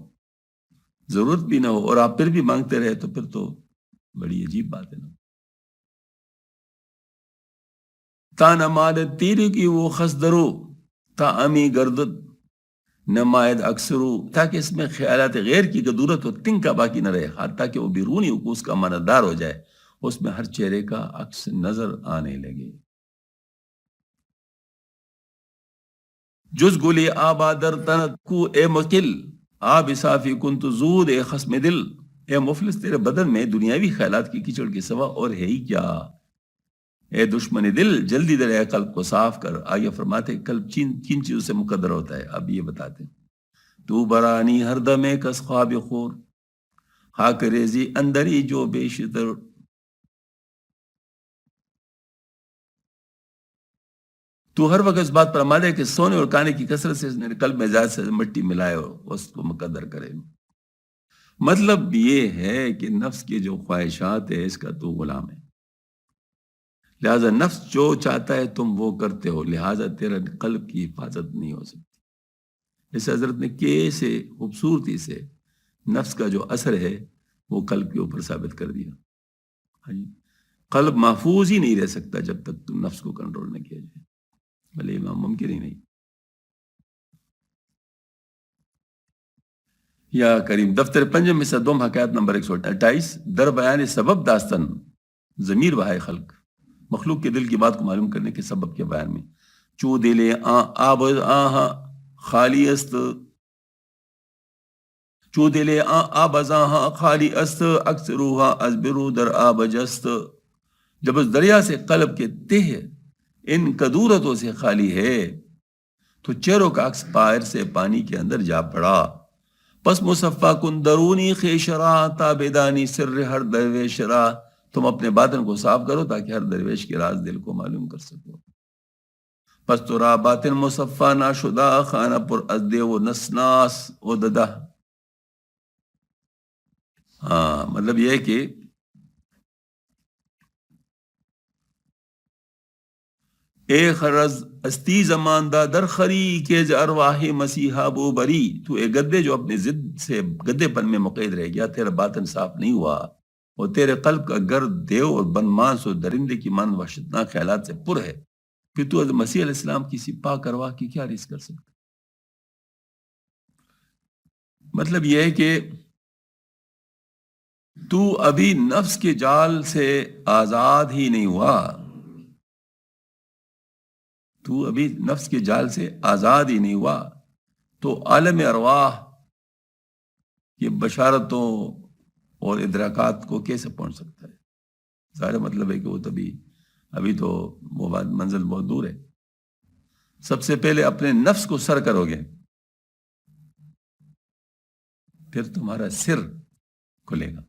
ضرورت بھی نہ ہو اور آپ پھر بھی مانگتے رہے تو پھر تو بڑی عجیب بات ہے نا۔ تا نماد تیری کی وہ خصدرو تا امی گردد نمائد اکثرو، تاکہ اس میں خیالات غیر کی قدورت و تنکا باقی نہ رہے، حتیٰ کہ وہ بیرونی عکوس کا ماندار ہو جائے، اس میں ہر چہرے کا عکس نظر آنے لگے۔ جز گلی آبادر تنت کو اے مقل آب صافی کن تو زود اے خصم دل، اے مفلس تیرے بدن میں دنیاوی خیالات کی کیچڑ کے سوا اور ہے ہی کیا؟ اے دشمن دل جلدی در قلب کو صاف کر۔ آگے فرماتے قلب کن چیزوں سے مقدر ہوتا ہے، اب یہ بتاتے ہیں۔ تو برانی ہر دم کس خواب خور، خاک ریزی اندری جو بیشتر۔ تو ہر وقت اس بات پر عمل ہے کہ سونے اور کانے کی کثرت سے میرے قلب میں زیادہ سے مٹی ملائے اور اس کو مقدر کرے۔ مطلب یہ ہے کہ نفس کی جو خواہشات ہے اس کا تو غلام ہے، لہذا نفس جو چاہتا ہے تم وہ کرتے ہو، لہذا تیرا قلب کی حفاظت نہیں ہو سکتی۔ اس حضرت نے کیسے خوبصورتی سے نفس کا جو اثر ہے وہ قلب کے اوپر ثابت کر دیا۔ ہاں جی، قلب محفوظ ہی نہیں رہ سکتا جب تک تم نفس کو کنٹرول نہ کیا جائے، بھلے امام ممکن ہی نہیں۔ یا کریم دفتر پنجم میں صدوم حکایت نمبر 128 در بیان سبب داستن ضمیر بہائے خلق، مخلوق کے دل کی بات کو معلوم کرنے کے سبب کے بیان میں۔ چو دل آب آہا خالی است، چو دل آب آہا خالی است، اکثروہا از برو در آب جست۔ جب اس دریا سے قلب کے تہ ان کدورتوں سے خالی ہے تو چہروں کا عکس پائر سے پانی کے اندر جا پڑا۔ پس مصفا کن درونی خیشرا تابدانی سر ہر درویش را، تم اپنے باطن کو صاف کرو تاکہ ہر درویش کے راز دل کو معلوم کر سکو۔ پس تو را باطن مصفا ناشدہ خانہ پر از دے و نسناس و ددہ۔ ہاں مطلب یہ ہے کہ اے خرز استی زماندہ در خری کے ارواح مسیحا بو بری، تو اے گدے جو اپنے ضد سے گدے پن میں مقید رہ گیا، تیرا باطن صاف نہیں ہوا اور تیرے قلب کا گرد دیو اور بنمانس اور درندے کی مان وحشتناک خیالات سے پر ہے، پھر تو مسیح علیہ السلام کسی پاک ارواح کی کیا ریس کر سکتا؟ مطلب یہ ہے کہ تو ابھی نفس کے جال سے آزاد ہی نہیں ہوا، تو ابھی نفس کے جال سے آزاد ہی نہیں ہوا، تو عالم ارواح یہ بشارتوں اور ادراکات کو کیسے پہنچ سکتا ہے؟ ظاہر مطلب ہے کہ وہ ابھی تو وہ منزل بہت دور ہے۔ سب سے پہلے اپنے نفس کو سر کرو گے، پھر تمہارا سر کھلے گا۔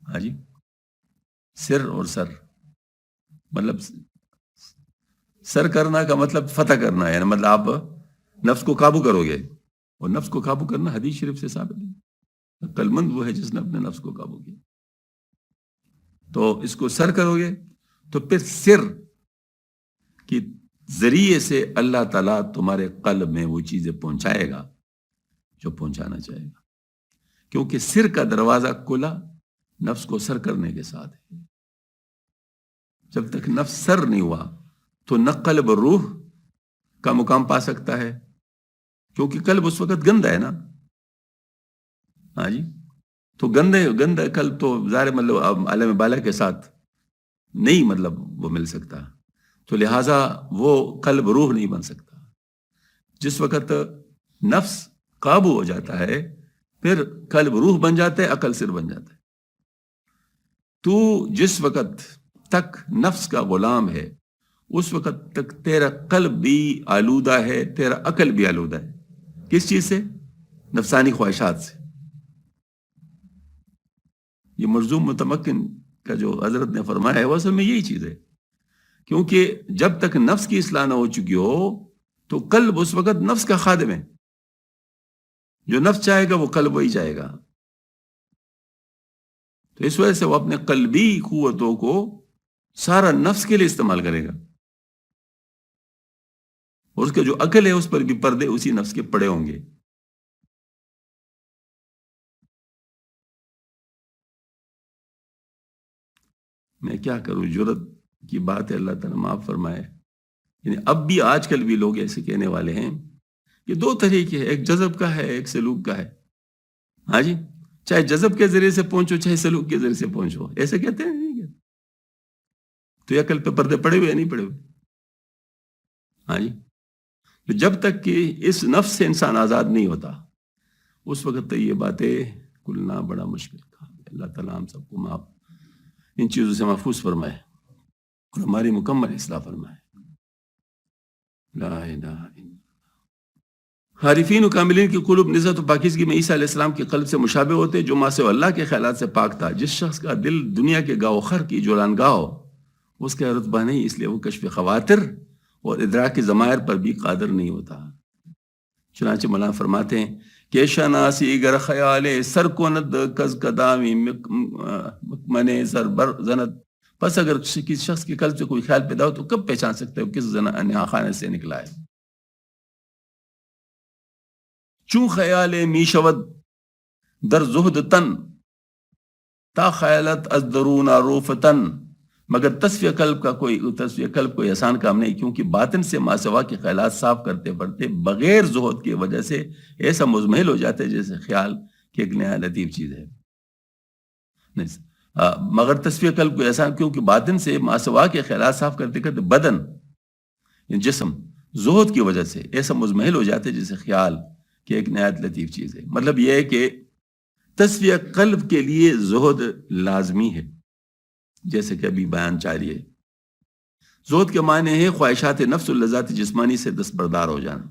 ہاں جی، سر اور سر مطلب سر کرنا کا مطلب فتح کرنا ہے، مطلب آپ نفس کو قابو کرو گے، اور نفس کو قابو کرنا حدیث شریف سے ثابت ہے، عقل مند وہ ہے جس نے اپنے نفس کو قابو کیا۔ تو اس کو سر کرو گے تو پھر سر کی ذریعے سے اللہ تعالیٰ تمہارے قلب میں وہ چیزیں پہنچائے گا جو پہنچانا چاہے گا، کیونکہ سر کا دروازہ کھلا نفس کو سر کرنے کے ساتھ ہے۔ جب تک نفس سر نہیں ہوا تو نہ قلب روح کا مقام پا سکتا ہے، کیونکہ قلب اس وقت گندا ہے نا۔ ہاں جی، تو گندا قلب تو ظاہر مطلب عالم بالا کے ساتھ نہیں مطلب وہ مل سکتا، تو لہٰذا وہ قلب روح نہیں بن سکتا۔ جس وقت نفس قابو ہو جاتا ہے پھر قلب روح بن جاتا ہے، عقل سر بن جاتا ہے۔ تو جس وقت تک نفس کا غلام ہے اس وقت تک تیرا قلب بھی آلودہ ہے، تیرا عقل بھی آلودہ ہے۔ کس چیز سے؟ نفسانی خواہشات سے۔ یہ مرزوم متمکن کا جو حضرت نے فرمایا ہے وہ اصل میں یہی چیز ہے، کیونکہ جب تک نفس کی اصلاح نہ ہو چکی ہو تو قلب اس وقت نفس کا خادم ہے، جو نفس چاہے گا وہ قلب وہی چاہے گا۔ تو اس وجہ سے وہ اپنے قلبی قوتوں کو سارا نفس کے لیے استعمال کرے گا، اور اس کا جو عقل ہے اس پر بھی پردے اسی نفس کے پڑے ہوں گے۔ میں کیا کروں، جرت کی بات ہے، اللہ تعالیٰ معاف فرمائے۔ یعنی اب بھی آج کل بھی لوگ ایسے کہنے والے ہیں کہ دو طریقے ہیں، ایک جذب کا ہے ایک سلوک کا ہے۔ ہاں جی، چاہے جذب کے ذریعے سے پہنچو چاہے سلوک کے ذریعے سے پہنچو، ایسے کہتے ہیں نہیں کہتے؟ تو یہ عقل پہ پردے پڑے ہوئے یا نہیں پڑے ہوئے؟ ہاں جی، تو جب تک کہ اس نفس سے انسان آزاد نہیں ہوتا اس وقت تک یہ باتیں کھلنا بڑا مشکل تھا. اللہ تعالیٰ ہم سب کو ان چیزوں سے محفوظ فرمائے اور ہماری مکمل اصلاح فرمائے. لا الہ الا اللہ. عارفین و کاملین کی قلوب نزہت و پاکیزگی میں عیسیٰ علیہ السلام کے قلب سے مشابہ ہوتے جو ماں سے اللہ کے خیالات سے پاک تھا. جس شخص کا دل دنیا کے گاہ و خر کی جولانگاہ ہو اس کا رتبہ نہیں، اس لیے وہ کشف خواطر اور ادراک ضمائر پر بھی قادر نہیں ہوتا. چنانچہ مولانا فرماتے ہیں کہ شناسی گر خیال سر کند کز قدامی مکمن سر بر زند. پس اگر کسی شخص کے قلب سے کوئی خیال پیدا ہو تو کب پہچان سکتے ہو کس خانے سے نکلا ہے. چون خیال می شود در زہد تن تا خیالت از درون روف تن. مگر تصفیہ قلب کوئی آسان کام نہیں، کیونکہ باطن سے ما سوا کے خیالات صاف کرتے پڑتے بغیر زہد کی وجہ سے ایسا مزمحل ہو جاتے جیسے خیال کہ ایک نیا لطیف چیز ہے. مگر تصفیہ قلب کوئی آسان، کیونکہ باطن سے ما سوا کے خیالات صاف کرتے کرتے بدن جسم زہد کی وجہ سے ایسا مزمحل ہو جاتے جیسے خیال کہ ایک نہایت لطیف چیز ہے. مطلب یہ ہے کہ تصفیہ قلب کے لیے زہد لازمی ہے، جیسے کہ ابھی بیان جاری ہے. زہد کے معنی ہے خواہشات نفس و لذات جسمانی سے دستبردار ہو جانا.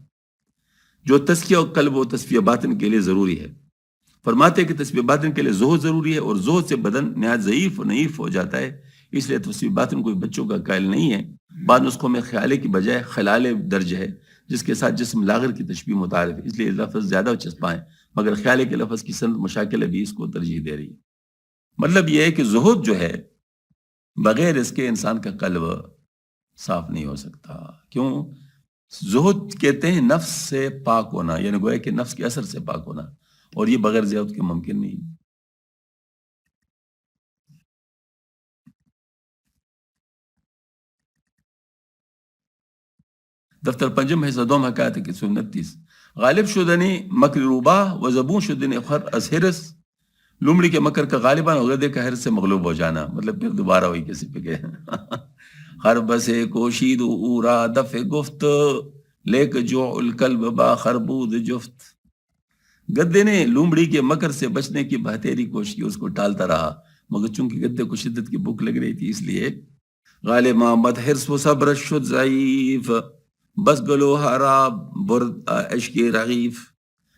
جو تزکیہ قلب و تصفیہ باطن کے لیے ضروری ہے. فرماتے ہیں کہ تصفیہ باطن کے لیے زہد ضروری ہے، اور زہد سے بدن نہایت ضعیف و نحیف ہو جاتا ہے. اس لیے تصفیہ باطن کوئی بچوں کا کائل نہیں ہے. بعض نسخوں میں خیالے کی بجائے خلال درج ہے جس کے ساتھ جسم لاغر کی تشبیہ متعارف ہے، اس لیے لفظ زیادہ چسپاں ہے، مگر خیالے کے لفظ کی سند مشاکل بھی اس کو ترجیح دے رہی ہے. مطلب یہ ہے کہ زہد جو ہے بغیر اس کے انسان کا قلب صاف نہیں ہو سکتا. کیوں؟ زہد کہتے ہیں نفس سے پاک ہونا، یعنی گویا کہ نفس کے اثر سے پاک ہونا، اور یہ بغیر زہد کے ممکن نہیں. دفتر پنجم حصہ دوم حکایت کی 129. غالب شدنی مکر روبا و زبون شدنی خر از حرس. لومڑی کے مکر کا غالباً اور گدے کا حرس سے مغلوب ہو جانا، مطلب پھر دوبارہ وہی کسی پہ گئے. ہر بسے کوشید اورا دف گفت لیک جو القلب با خربود جفت. گدے نے لومڑی کے مکر سے بچنے کی بہتری کوشش کی، اس کو ٹالتا رہا، مگر چونکہ گدے کو شدت کی بھوک لگ رہی تھی اس لیے غالب آمد حرس و صبر شد ضعیف بس گلو ہارا برد عشق رغیف.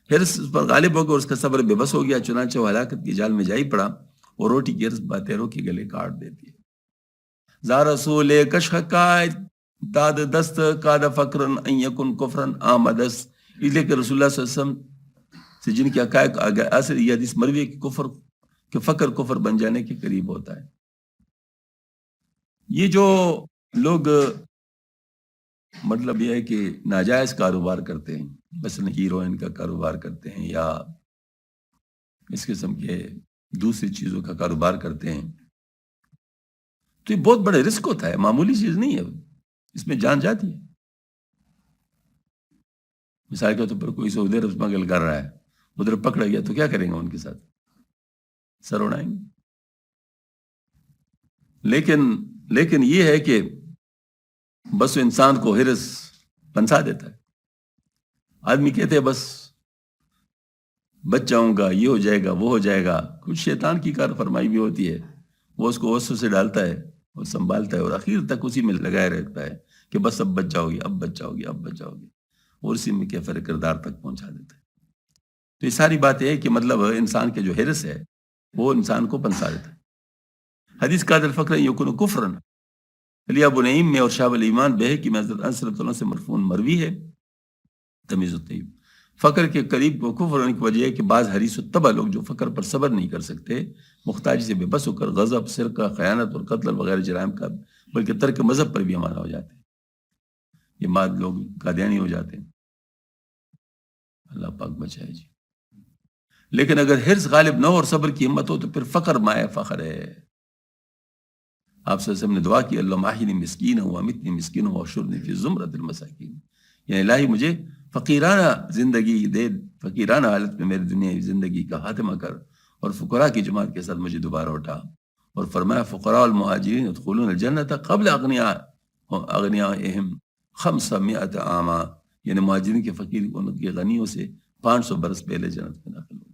حرس پر غالب ہو گیا، اس کا صبر بے بس ہو گیا، چنانچہ وہ ہلاکت کی جال میں جائی پڑا، اور روٹی کی حرس باتیروں کے گلے کاٹ دیتی ہے. زا رسول کش حقائد داد دست کاد فقرن ان یکن کفرن آمدس. اس لیے کہ رسول اللہ صلی اللہ علیہ وسلم سے جن کی حقائق اثر یہ حدیث مروی ہے کہ فقر کفر بن جانے کے قریب ہوتا ہے. یہ جو لوگ مطلب یہ ہے کہ ناجائز کاروبار کرتے ہیں، مثلا ہیروئن کا کاروبار کرتے ہیں یا اس قسم کے دوسری چیزوں کا کاروبار کرتے ہیں، تو یہ بہت بڑا رسک ہوتا ہے، معمولی چیز نہیں ہے، اس میں جان جاتی ہے. مثال کے طور پر کوئی سعودی عرب اسمگل کر رہا ہے، ادھر پکڑا گیا تو کیا کریں گے؟ ان کے ساتھ سر اڑائیں گے. لیکن یہ ہے کہ بس انسان کو حرص پنسا دیتا ہے. آدمی کہتے ہیں بس بچ جاؤں گا، یہ ہو جائے گا، وہ ہو جائے گا. کچھ شیطان کی کار فرمائی بھی ہوتی ہے، وہ اس کو وسوسے سے ڈالتا ہے اور سنبھالتا ہے، اور آخر تک اسی میں لگائے رہتا ہے کہ بس اب بچ جاؤ گی، اب بچ جاؤ گی، اب بچ جاؤ گی، اور اسی میں کیفر کردار تک پہنچا دیتا ہے. تو یہ ساری بات ہے کہ مطلب انسان کے جو حرص ہے وہ انسان کو پنسا دیتا ہے. حدیث قاد الفقر یکن کفرن علی ابو نعیم میں اور شعب الایمان بہقی میں حضرت انس رضی اللہ عنہ سے مرفوع مروی ہے. تمیز الطیب. فقر کے قریب کو کفر ہونے کی وجہ ہے کہ بعض حریص الطبع لوگ جو فقر پر صبر نہیں کر سکتے، محتاجی سے بے بس ہو کر غضب، سرقہ، خیانت اور قتل وغیرہ جرائم کا بلکہ ترک مذہب پر بھی آمادہ ہو جاتے ہیں. یہ بعض لوگ قادیانی ہو جاتے ہیں، اللہ پاک بچائے جی. لیکن اگر حرص غالب نہ ہو اور صبر کی ہمت ہو تو پھر فقر مائے فخر ہے. آپ صلی اللہ علیہ وسلم نے دعا کی اللہم احینی مسکین و امیتنی مسکین و احشرنی فی زمرۃ المساکین، یعنی الہی مجھے فقیرانہ زندگی دے، فقیرانہ حالت میں میری دنیا زندگی کا خاتمہ کر، اور فقراء کی جماعت کے ساتھ مجھے دوبارہ اٹھا. اور فرمایا فقراء المہاجرین يدخلون الجنۃ قبل اغنیائہم 500 عاما، یعنی مہاجرین کے فقیر ان کے غنیوں سے 500 برس پہلے جنت میں داخل ہوگی.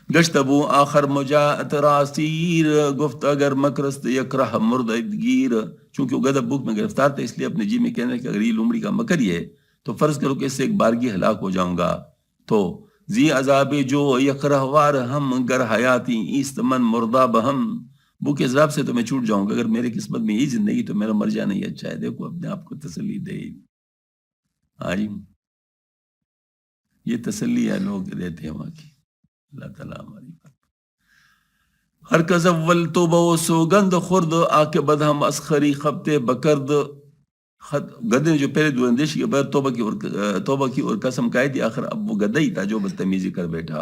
گشت ابو آخر مجاعت راسیر، گفت اگر مکرست یکرہ مرد گیر. چونکہ وہ گدھا بھوک میں گرفتار تھا، اس لیے اپنے جی میں کہنے کہ اگر یہ لومڑی کا مکر ہی ہے تو فرض کرو کہ اس سے ایک بارگی ہلاک ہو جاؤں گا. تو زی عذاب جو یکرہ وار ہم گر حیاتی ایست من مردہ بہم، بھوک عذاب سے تو میں چھوٹ جاؤں گا، اگر میرے قسمت میں یہی زندگی تو میرا مر جانا ہی اچھا ہے. دیکھو اپنے آپ کو تسلی دے. ہاں جی، یہ تسلی ہے لوگ دیتے ہیں وہاں کی. اللہ تعالیٰ ہماری بات. ہر کزول توبہ و سوگند خورد آکے بد ہم اسخری خبتے بکرد. گدے نے جو پہلے دو اندیشی کے بعد توبہ کی اور قسم کھائی تھی، آخر اب وہ گدہ ہی تھا جو بدتمیزی کر بیٹھا.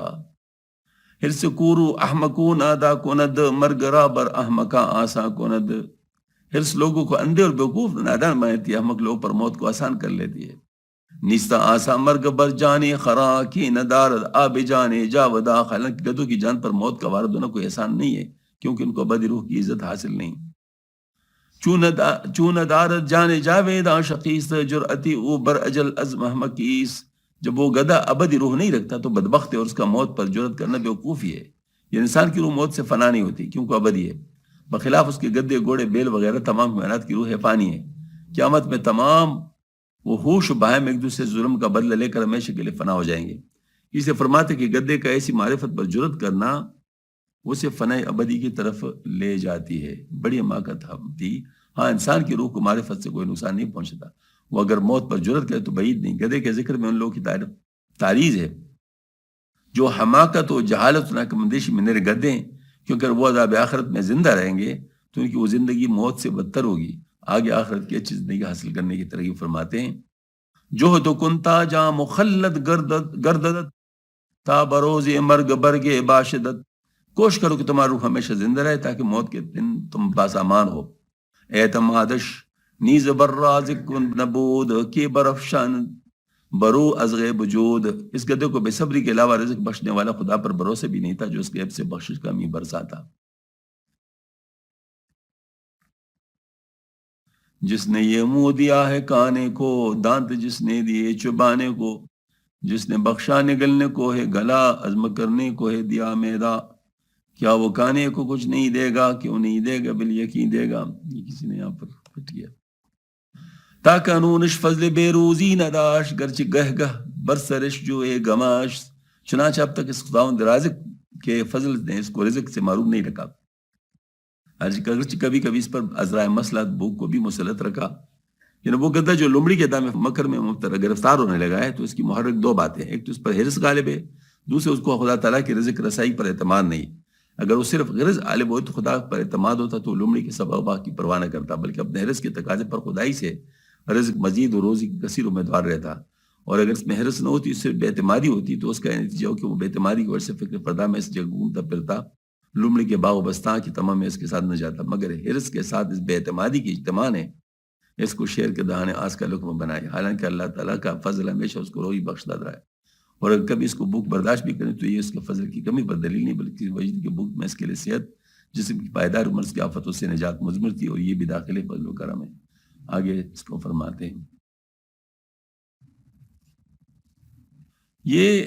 ہرس کورو احمقون آدھا کند مرگرا بر احمقا آسا کند. ہرس لوگوں کو اندھے اور بیوقوف نادان بناتی ہے، احمق لوگوں پر موت کو آسان کر لیتی ہے. نیستا آسا مرگ بر جانے خرا کی ندارد آب جانے جاودا. حالانکہ گدوں کی جان پر موت کا وارد ہونا کوئی احسان نہیں ہے، کیونکہ ان کو ابدی روح کی عزت حاصل نہیں. چون دارد جانے جاویدا شقیس جرأتی او بر اجل از محمقیس. جب وہ گدھا ابدی روح نہیں رکھتا تو بدبخت ہے، اور اس کا موت پر جرأت کرنا بیوقوفی ہے. یہ انسان کی روح موت سے فنا نہیں ہوتی کیونکہ ابدی ہے، بخلاف اس کے گدے گھوڑے بیل وغیرہ تمام حیوانات کی روح فانی ہے. قیامت میں تمام وہ ہوش و بہائم ایک دوسرے ظلم کا بدلہ لے کر ہمیشہ کے لیے فنا ہو جائیں گے. اسے فرماتے کہ گدے کا ایسی معرفت پر جرأت کرنا اسے فنا ابدی کی طرف لے جاتی ہے. بڑی حماقت تھی. ہاں، انسان کی روح کو معرفت سے کوئی نقصان نہیں پہنچتا، وہ اگر موت پر جرأت کرے تو بعید نہیں. گدے کے ذکر میں ان لوگوں کی تعریض ہے جو حماقت و جہالت و ناکمندیشی میں نرے گدے ہیں، کیونکہ وہ عذاب آخرت میں زندہ رہیں گے تو ان کی وہ زندگی موت سے بدتر ہوگی. آگے آخرت کی اچھی زندگی حاصل کرنے کی ترغیب فرماتے ہیں. جو تو کنتا جا مخلد گرددت تا بروز مرگ برگ باشدت. کوشش کرو کہ تمہارا روح ہمیشہ زندہ رہے تاکہ موت کے دن تم باسامان ہو. اعتمادش نیز بر رازق نبود کی برفشان برو از غیب وجود. اس گدے کو بے صبری کے علاوہ رزق بخشنے والا خدا پر بھروسے بھی نہیں تھا جو اس غیب سے بخشش کا می برساتا. جس نے یہ منہ دیا ہے کانے کو، دانت جس نے دیے چبانے کو، جس نے بخشا نگلنے کو ہے گلا، عزم کرنے کو ہے دیا میدا. کیا وہ کانے کو کچھ نہیں دے گا؟ کیوں نہیں دے گا؟ بال یقین دے گا. یہ کسی نے یہاں پر پھٹ گیا. تا قانونش فضل بے روزی نداش گرچہ گہ گہ برسرش جو اے گماش. چنانچہ اب تک اس خداوند رازق کے فضل نے اس کو رزق سے معروف نہیں رکھا، اگرچہ کبھی کبھی اس پر عذرائے مسلط بھوک کو بھی مسلط رکھا. یعنی وہ گدھا جو لمڑی کے دام مکر میں گرفتار ہونے لگا ہے تو اس کی محرک دو باتیں، ایک تو اس پر حرص غالب ہے، دوسرے اس کو خدا تعالیٰ کی رزق رسائی پر اعتماد نہیں. اگر وہ صرف غرض غالب ہو تو خدا پر اعتماد ہوتا تو لمڑی کے سبب کی پرواہ نہ کرتا، بلکہ اپنے حرص کے تقاضے پر خدائی سے رزق مزید و روزی کی کثیر امیدوار رہتا. اور اگر اس میں حرص نہ ہوتی، اس سے بے اعتمادی ہوتی تو اس کا نتیجہ ہو کہ وہ بے اعتمادی کی وجہ سے فکر پردہ میں اس جگہ گھومتا پھرتا، لمڑی کے باغ و بستاں کی تمام میں اس کے ساتھ نہ جاتا. مگر حرص کے ساتھ اس بے اعتمادی کی اجتماع نے اس کو شیر کے دہانے آس کا لقمہ بنایا. حالانکہ اللہ تعالیٰ کا فضل ہمیشہ اس کو روزی بخشتا رہا ہے، اور اگر کبھی اس کو بھوک برداشت بھی کریں تو یہ اس کے فضل کی کمی پر دلیل نہیں، بلکہ وجود کی بھوک میں اس کے لیے صحت، جسم کی پائیدار عمر کی آفتوں سے نجات مضمر تھی، اور یہ بھی داخل فضل و کرم ہے. آگے اس کو فرماتے ہیں یہ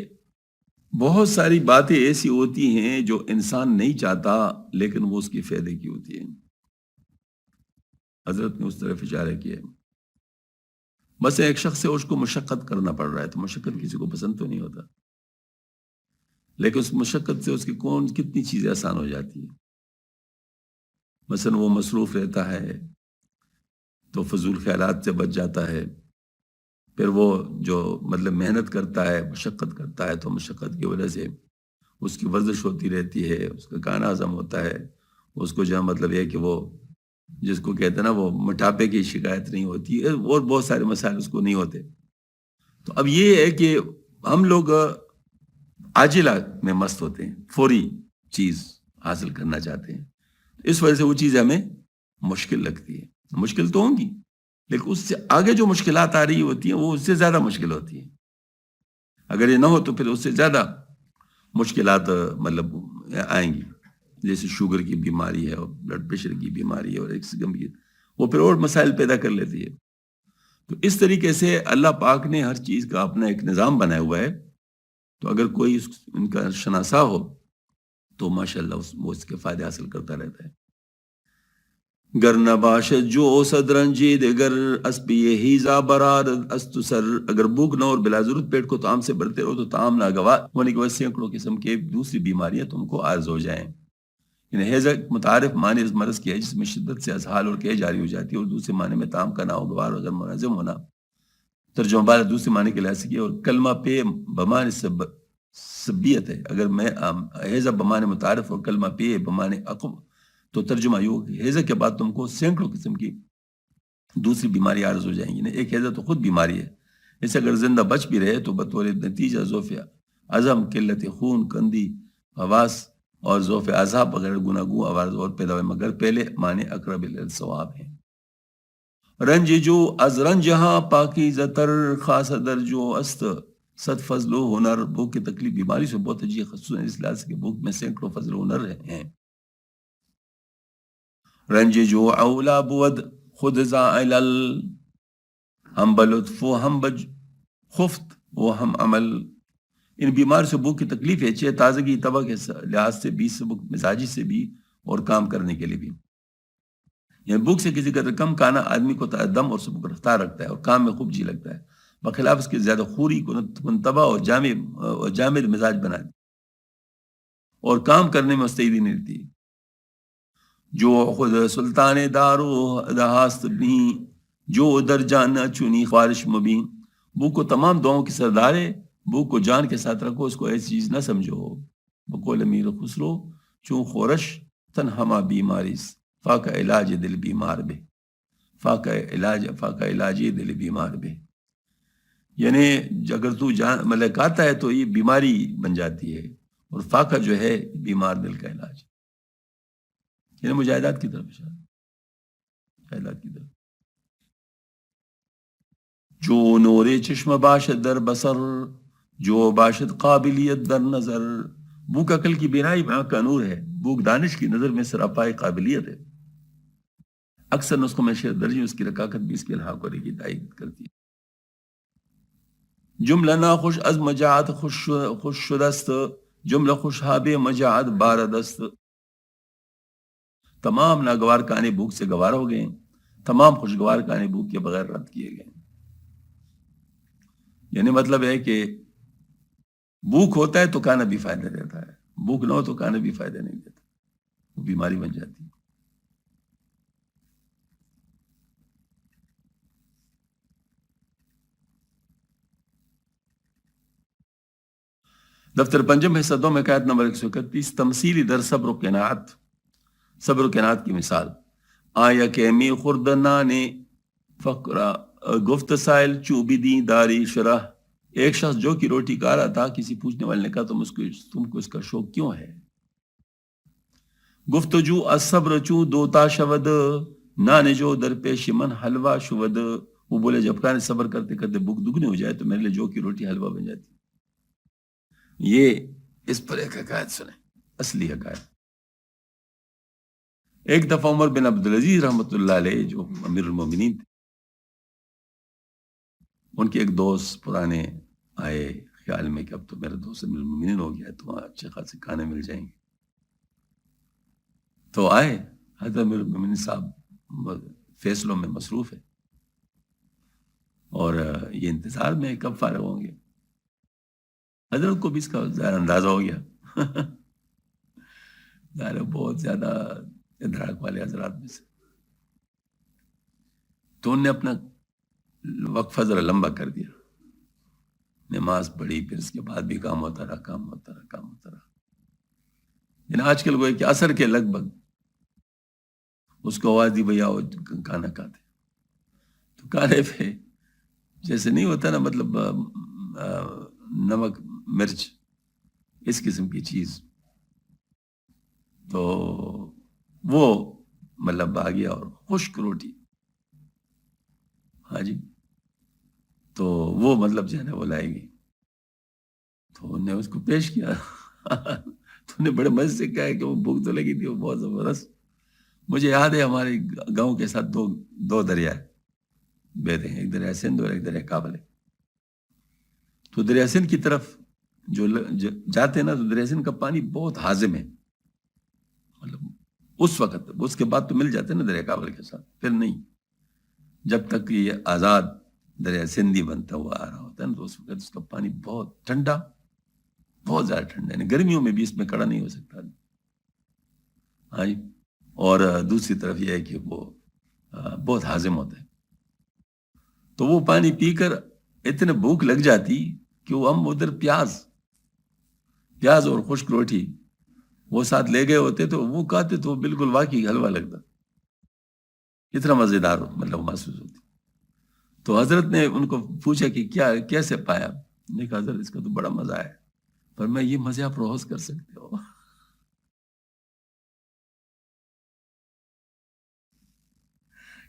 بہت ساری باتیں ایسی ہوتی ہیں جو انسان نہیں چاہتا لیکن وہ اس کی فائدے کی ہوتی ہیں. حضرت نے اس طرف اشارہ کیا. بس ایک شخص سے اس کو مشقت کرنا پڑ رہا ہے تو مشقت کسی کو پسند تو نہیں ہوتا، لیکن اس مشقت سے اس کی کتنی چیزیں آسان ہو جاتی ہیں. مثلا وہ مصروف رہتا ہے تو فضول خیالات سے بچ جاتا ہے. پھر وہ جو مطلب محنت کرتا ہے، مشقت کرتا ہے، تو مشقت کی وجہ سے اس کی ورزش ہوتی رہتی ہے، اس کا کھانا ہضم ہوتا ہے، اس کو جو مطلب یہ کہ وہ جس کو کہتے ہیں نا وہ موٹاپے کی شکایت نہیں ہوتی ہے، اور بہت سارے مسائل اس کو نہیں ہوتے. تو اب یہ ہے کہ ہم لوگ عاجلہ میں مست ہوتے ہیں، فوری چیز حاصل کرنا چاہتے ہیں، اس وجہ سے وہ چیزیں ہمیں مشکل لگتی ہے. مشکل تو ہوں گی لیکن اس سے آگے جو مشکلات آ رہی ہوتی ہیں وہ اس سے زیادہ مشکل ہوتی ہیں. اگر یہ نہ ہو تو پھر اس سے زیادہ مشکلات مطلب آئیں گی، جیسے شوگر کی بیماری ہے اور بلڈ پریشر کی بیماری ہے اور ایک قسم کی، وہ پھر اور مسائل پیدا کر لیتی ہے. تو اس طریقے سے اللہ پاک نے ہر چیز کا اپنا ایک نظام بنایا ہوا ہے. تو اگر کوئی ان کا شناسا ہو تو ماشاءاللہ وہ اس کے فائدے حاصل کرتا رہتا ہے. گر نباشت جو اوسد رنجید اگر اسپی ہیزا برار است سر، اگر بھوک نہ اور بلا ضرورت پیٹ کو طعام سے بھرتے رہو تو طعام ناگوار ہونے کی وجہ سے سینکڑوں قسم کے دوسری بیماریاں تم کو عارض ہو جائیں. یعنی ہیزا متعارف معنی اس مرض کی ہے جس میں شدت سے اسہال اور کہے جاری ہو جاتی ہے، اور دوسرے معنی میں طعام کا ناگوار اور غیر منظم ہونا. ترجمہ بارہ دوسرے معنی کے لحاظ سے کیا، اور کلمہ پہ بمان سبیت ہے. اگر میں ہیزا بمان متعارف اور کلمہ پہ بمان عقب، تو ترجمہ یوں کہ ہیزا کے بعد تم کو سینکڑوں قسم کی دوسری بیماری عارض ہو جائیں گی. ایک ہیزا تو خود بیماری ہے، اسے اگر زندہ بچ بھی رہے تو بطور نتیجہ ذوف عزم، قلت خون، کندی حواس اور ذوف عذاب وغیرہ گناگو آواز اور پیدا ہوئے، مگر پہلے معنی اقرب الصواب ہیں. رنج جو از رنجہاں پاکیزہ تر خاص در جو است صد فضل و ہنر. بھوک کی تکلیف بیماری سے بہت عجیب، خصوصاً اس لحاظ سے کہ بھوک میں سینکڑوں فضل و ہنر ہیں. رنج جو اولا بود خود زائل ہم بلطف و ہم خفت و ہم عمل. ان بیمار سے بھوک کی تکلیف ہے، چاہے تازگی طبع کے لحاظ سے بھی، سبک مزاجی سے بھی، اور کام کرنے کے لیے بھی. یعنی بھوک سے کسی قدر کم کھانا آدمی کو دم اور سبک رفتار رکھتا ہے اور کام میں خوب جی لگتا ہے، بخلاف اس کے زیادہ خوری کنتبہ اور جامد مزاج بنا دی اور کام کرنے میں مستعدی نہیں رہتی. جو خود سلطان دارو دہاست نہیں جو در جان چنی خواہش مبین. بھوک کو تمام دعاؤں کی سردار ہے، بھوک کو جان کے ساتھ رکھو، اس کو ایسی چیز نہ سمجھو. بقول امیر خسرو چون خورش تن ہما بیماریس فاقہ علاج دل بیمار بے، فاقہ علاج دل بیمار بے. یعنی اگر تو مطلب کھاتا ہے تو یہ بیماری بن جاتی ہے، اور فاقہ جو ہے بیمار دل کا علاج. یعنی مجاہدات کی طرف اشارہ، مجاہدات کی طرف. جو نور چشم باشد در بصر جو باشد قابلیت در نظر. بھوک عقل کی بینائی میں آنکھ کا نور ہے، بھوک دانش کی نظر میں سراپائی قابلیت ہے. اکثر نسخوں میں شعر درجی اس کی رکاکت بھی اس کے الحاق ہونے کی تائید کرتی ہے. جملہ ناخوش از مجاعت خوش شدست جملہ خوشحاب مجاعت باردست. تمام ناگوار کہانی بھوک سے گوار ہو گئے، تمام خوشگوار کہانی بھوک کے بغیر رد کیے گئے. یعنی مطلب ہے کہ بھوک ہوتا ہے تو کھانا بھی فائدہ دیتا ہے، بھوک نہ ہو تو کھانا بھی فائدہ نہیں دیتا، وہ بیماری بن جاتی ہے. دفتر پنجم حصہ دو میں قید نمبر 131 تمثیلی در صبر و قناعت. صبر و قناعت کی مثال. آیا کہ می خوردنان فقرا گفت سائل چوبی دیں داری شرح. ایک شخص جو کی روٹی کھا رہا تھا، کسی پوچھنے والے نے کہا تم کو اس کا شوق کیوں ہے؟ گفتجو الصبر چو دوتا شود نان جو در پیش من حلوہ شود. وہ بولے جب کھانے صبر کرتے کرتے بھوک دگنی ہو جائے تو میرے لیے جو کی روٹی حلوہ بن جاتی. یہ اس پر ایک حکایت سنیں، اصلی حکایت. ایک دفعہ عمر بن عبدالعزیز رحمۃ اللہ علیہ جو امیر المومنین تھے، ان کے ایک دوست پرانے آئے خیال میں کہ اب تو میرا دوست امیر المومنین ہو گیا تو وہاں اچھے خاصے کھانے مل جائیں گے. تو آئے، حضرت امیر المومنین صاحب فیصلوں میں مصروف ہے اور یہ انتظار میں کب فارغ ہوں گے. حضرت کو بھی اس کا ظاہر اندازہ ہو گیا، ظاہر بہت زیادہ ادراک والے حضرات میں سے. تو انہوں نے اپنا وقفہ ذرا لمبا کر دیا، نماز پڑھی، پھر اس کے بعد بھی کام ہوتا رہا. یعنی آج کل وہ کہ عصر کے لگ بھگ اس کو آواز دی بھیا کھانا کھاتے. تو کھانے پہ جیسے نہیں ہوتا نا، مطلب نمک مرچ اس قسم کی چیز، تو وہ مطلب آ گیا اور خشک روٹی. ہاں جی، تو وہ مطلب جو ہے نا وہ لائے گی. تو انہوں نے اس کو پیش کیا. تو نے بڑے مزے سے کہا کہ وہ بھوک تو لگی تھی، وہ بہت زبردست. مجھے یاد ہے ہمارے گاؤں کے ساتھ دو دریا ہے، بہتے ہیں، ایک دریا سندھ اور ایک دریا کابل ہے. تو دریا سندھ کی طرف جو جاتے ہیں نا، تو دریا سندھ کا پانی بہت حازم ہے، مطلب اس وقت. اس کے بعد تو مل جاتے ہیں نا دریا کابل کے ساتھ، پھر نہیں. جب تک یہ آزاد دریا سندھی بنتا ہوا آ رہا ہوتا ہے نا، تو اس وقت اس کا پانی بہت ٹھنڈا، بہت زیادہ ٹھنڈا، یعنی گرمیوں میں بھی اس میں کھڑا نہیں ہو سکتا. ہاں جی. اور دوسری طرف یہ ہے کہ وہ بہت حازم ہوتا ہے. تو وہ پانی پی کر اتنے بھوک لگ جاتی کہ وہ ہم ادھر پیاز اور خشک روٹی وہ ساتھ لے گئے ہوتے، تو وہ کھاتے تو بالکل واقعی حلوہ لگتا، اتنا مزیدار مطلب محسوس ہوتی. تو حضرت نے ان کو پوچھا کہ کیا کیسے پایا؟ نے کہا حضرت اس کا تو بڑا مزہ ہے، پر میں یہ مزے آپ روز کر سکتے ہو.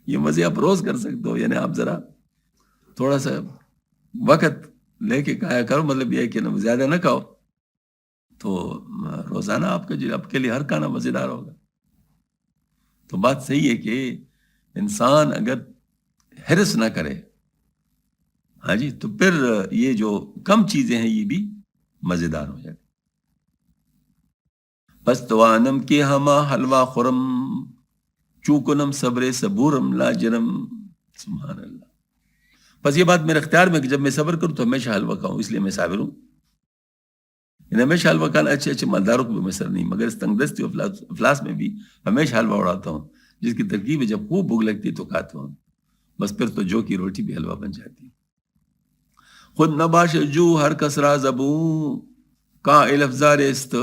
یہ مزے آپ روز کر سکتے ہو، یعنی آپ ذرا تھوڑا سا وقت لے کے کھایا کرو، مطلب یہ ہے کہ زیادہ نہ کھاؤ، تو روزانہ آپ کے لیے ہر کھانا مزیدار ہوگا. تو بات صحیح ہے کہ انسان اگر حرص نہ کرے، ہاں جی، تو پھر یہ جو کم چیزیں ہیں یہ بھی مزیدار ہو جاتی. بس توانم کے ہما حلوہ خورم، چوکنم صبر صبورم لا جرم. سبحان اللہ. بس یہ بات میرے اختیار میں کہ جب میں صبر کروں تو ہمیشہ حلوہ کھاؤں، اس لیے میں صابر ہوں. یعنی ہمیشہ حلوہ کھانا اچھے مالداروں کو بھی میسر نہیں، مگر اس تنگ دستی افلاس میں بھی ہمیشہ حلوہ اڑاتا ہوں، جس کی ترکیب ہے جب خوب بھوک لگتی تو کھاتا ہوں. بس پھر تو جو کی روٹی بھی حلوہ بن جاتی. خود نباش جو ہر کسرا زبوں کا الافزار است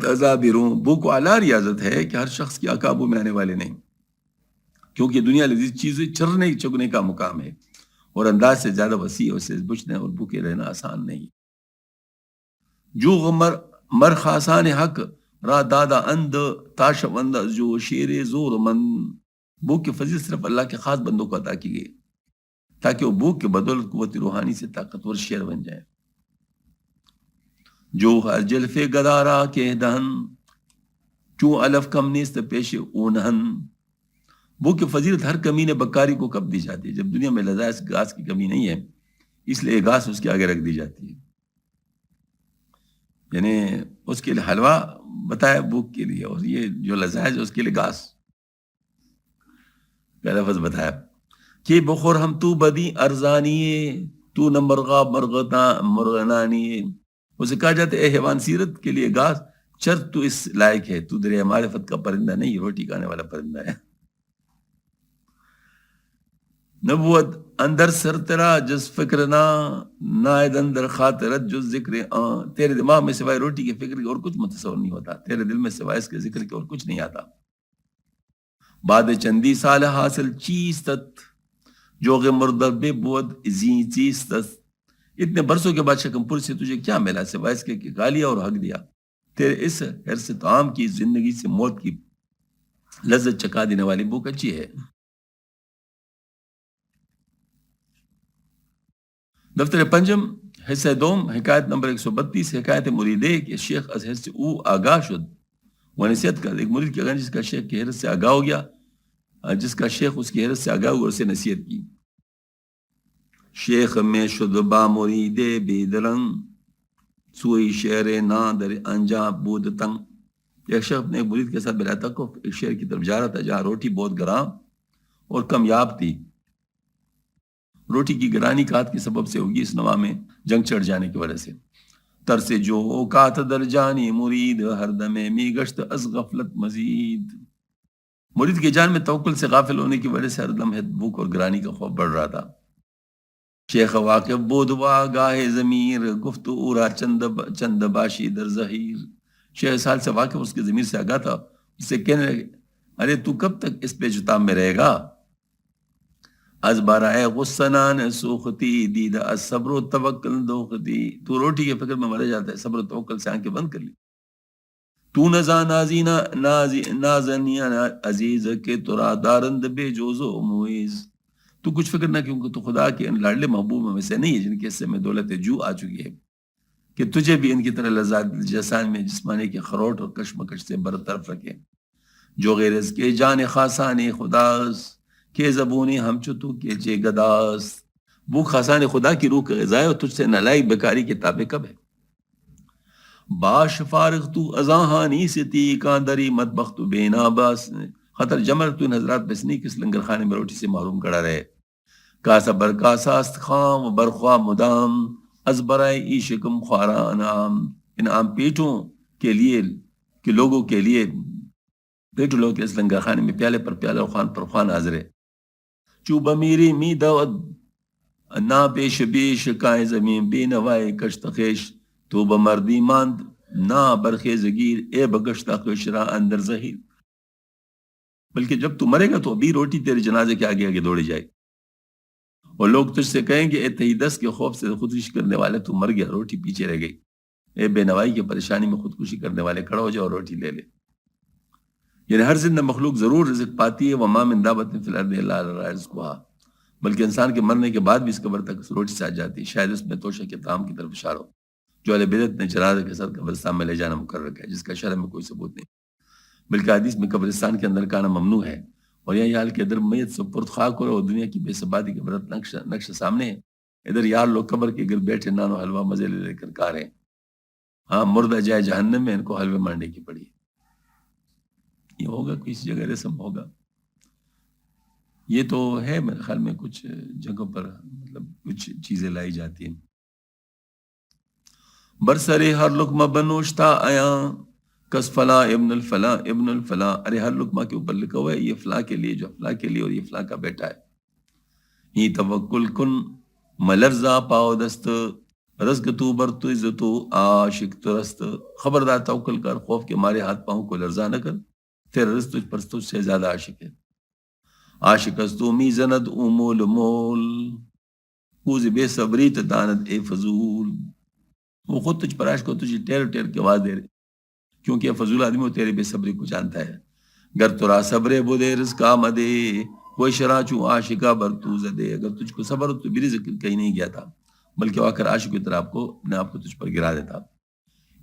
ازابروں. بھوک والا ریاضت ہے کہ ہر شخص کی قابو میں آنے والے نہیں، کیونکہ دنیا لذیذ چیزیں چرنے چگنے کا مقام ہے، اور انداز سے زیادہ وسیع ہے، اسے بچنا اور بھوکے رہنا آسان نہیں. جو مر خاصان حق را دادا اند تاشوند جو شیر زور مند. بھوک کی فضیلت صرف اللہ کے خاص بندوں کو عطا کی گئی تاکہ وہ بھوک کے بدولت قوت روحانی سے طاقتور شیر بن جائے. جو ہر جلفے گدارا کے دہن چوں الف کم نیست پیش اونہن. بھوک کی فضیلت ہر کمینے بکاری کو کب دی جاتی ہے؟ جب دنیا میں لذائذ گھاس کی کمی نہیں ہے، اس لیے گھاس اس کے آگے رکھ دی جاتی ہے. یعنی اس کے لیے حلوہ بتایا بھوک کے لیے، اور یہ جو لذائذ ہے اس کے لیے گھاس کا لفظ بتایا. کہ بخور ہم تو بدی ارزانی تو نہ مرغا مرغنانی. اسے کہا جاتا ہے اے حیوان سیرت کے لیے گھاس چر تو اس لائق ہے، تو دریا معرفت کا پرندہ نہیں، روٹی کھانے والا پرندہ ہے. نبوت اندر سر تیرا جس فکر نائد اندر خاطرت جو ذکر. تیرے دماغ میں سوائے روٹی کے فکر کے اور کچھ متصور نہیں ہوتا، تیرے دل میں سوائے اس کے ذکر کے اور کچھ نہیں آتا. بعد چندی سال حاصل چیز تت جو مردر بے بود زی چیز تت. اتنے برسوں کے بعد شکم پور سے تجھے کیا ملا سوائے اس کے گالیا اور حق دیا. تیرے اس حرص طعام کی زندگی سے موت کی لذت چکا دینے والی بھوک اچھی ہے. دفتر پنجم حصہ دوم حکایت نمبر 132. حکایت مریدے کہ شیخ از حرص او آگاہ شد وہ نصیحت کر. ایک مرید کیا جس کا شیخ کے حرص سے آگاہ ہو گیا، جس کا شیخ اس کی حرص سے آگاہ ہوا، اسے نصیحت کی. شیخ میں شد با مریدے بے درنگ سوئی شعر نا در انجا بود تنگ. ایک شیخ اپنے مرید کے ساتھ بلا تک ایک شہر کی طرف جا رہا تھا جہاں روٹی بہت گراں اور کمیاب تھی. روٹی کی گرانی کات کے سبب سے ہوگی، اس نوا میں جنگ چڑھ جانے کی وجہ سے. ترس جو کات در جانی مرید ہر دمے می گشت از غفلت مزید. مرید کی جان میں توکل سے غافل ہونے کی وجہ سے ہر دم بھوک اور گرانی کا خوف بڑھ رہا تھا. شیخ واقف بود وا گاہ ضمیر گفت اورا چند باشی در ظہیر. شیخ سال سے واقف اس کے ضمیر سے آگاہ تھا، اس سے کہنے لگے ارے تو کب تک اس پہ جتام میں رہے گا؟ از برائے غصنان سوختی دید از صبر و توکل دوختی. تو روٹی کے فکر میں مرے جاتا ہے، صبر و توکل سے آنکھیں بند کر لی. تو نزا نازنی عزیز کے ترا دارند بے جوز و مویز. تو کچھ فکر نہ کیونکہ تو خدا کے ان لاڈلے محبوبوں میں سے نہیں ہے جن کے حصے میں دولت جو آ چکی ہے کہ تجھے بھی ان کی طرح لذات جسان میں جسمانی کے خروٹ اور کشمکش سے برطرف رکھے. جو غیر از کے جان خاصان خداس کہ زبونی ہم چتو کے چے گداس، وہ خاصان خدا کی روح کا غذائے اور تجھ سے نالائق بیکاری کی تابع کب ہے؟ باش فارغ تو ازاہانی ستی کاندری مطبخ تو بے ناباس، خطر جمر تو ان حضرات بس نہیں کس لنگر خانے میں روٹی سے محروم کڑا رہے، کاسا برکاساست خام و برخوا مدام، از برائے عیشکم خواران عام، ان عام پیٹوں کے لیے کہ لوگوں کے لیے پیٹو لوگ کے اس لنگر خانے میں پیالے پر پیالہ خوان پر خوان حاضر ہے، چوبہ میری می دود نا پیش بیش کائیں زمین بے نوائے کشت خیش، تو بمردی ماند نا برخیزگیر اے بگشتہ خشرا اندر ظہیر، بلکہ جب تو مرے گا تو ابھی روٹی تیرے جنازے کے آگے آگے دوڑی جائے، اور لوگ تجھ سے کہیں گے اے تہیدس کے خوف سے خودکشی کرنے والے تو مر گیا، روٹی پیچھے رہ گئی، اے بے نوائی کی پریشانی میں خودکشی کرنے والے کھڑا ہو جاؤ اور روٹی لے لے۔ یعنی ہر زندہ مخلوق ضرور رزق پاتی ہے، وما من دابۃ فی الارض الا علی اللہ رزقھا، بلکہ انسان کے مرنے کے بعد بھی اس قبر تک روٹی سے آ جاتی ہے، شاید اس میں توشہ کے طعام کی طرف اشارہ ہو، جو اہل بدعت نے جنازے کے ساتھ قبرستان میں لے جانا مقرر رکھا ہے، جس کا شرع میں کوئی ثبوت نہیں، بلکہ حدیث میں قبرستان کے اندر کانا ممنوع ہے، اور یہی حال کے ادھر میت سپرد خاک ہو اور دنیا کی بے ثباتی کا برت نقش سامنے ہے، ادھر یار لوگ قبر کے گر بیٹھے نان و حلوہ مزے لے لے کر کھا رہے ہیں، ہاں مردہ جائے جہنم میں ان کو حلوے مانڈے کی پڑی ہے۔ یہ ہوگا کسی جگہ رسم ہوگا، یہ تو ہے میرے خیال میں کچھ جگہوں پر مطلب کچھ چیزیں لائی جاتی ہیں۔ برسرے ہر لقمہ بنوشتا آیا کس فلاں ابن الفلاں ابن الفلاں، ارے ہر لقمہ کے اوپر لکھا ہوا ہے یہ فلاں کے لیے، جو فلاں کے لیے اور یہ فلاں کا بیٹا ہے۔ ہی توکل کن ملرزا پاؤ دست، رزق تو برتو عزتو عاشق ترست، خبردار توکل کر، خوف کے مارے ہاتھ پاؤں کو لرزا نہ کر، تیرا رزق تجھ پر تجھ سے زیادہ عاشق ہے۔ عاشق است تو می زند او مول مول، کوز بے صبری تداند اے فضول، وہ خود تجھ پر عاشق کو تجھے ٹیر ٹیر کے آواز دے رہے، کیونکہ یہ فضول آدمی وہ تیرے بے صبری کو جانتا ہے۔ گر ترا صبر بودے رزق آمدے، کوئی شراچو عاشقہ برتو زدے، اگر تجھ کو صبر ہو تو بھی رزق کہیں نہیں گیا تھا، بلکہ وہ آخر عاشق کی طرح اپنے آپ کو تجھ پر گرا دیتا۔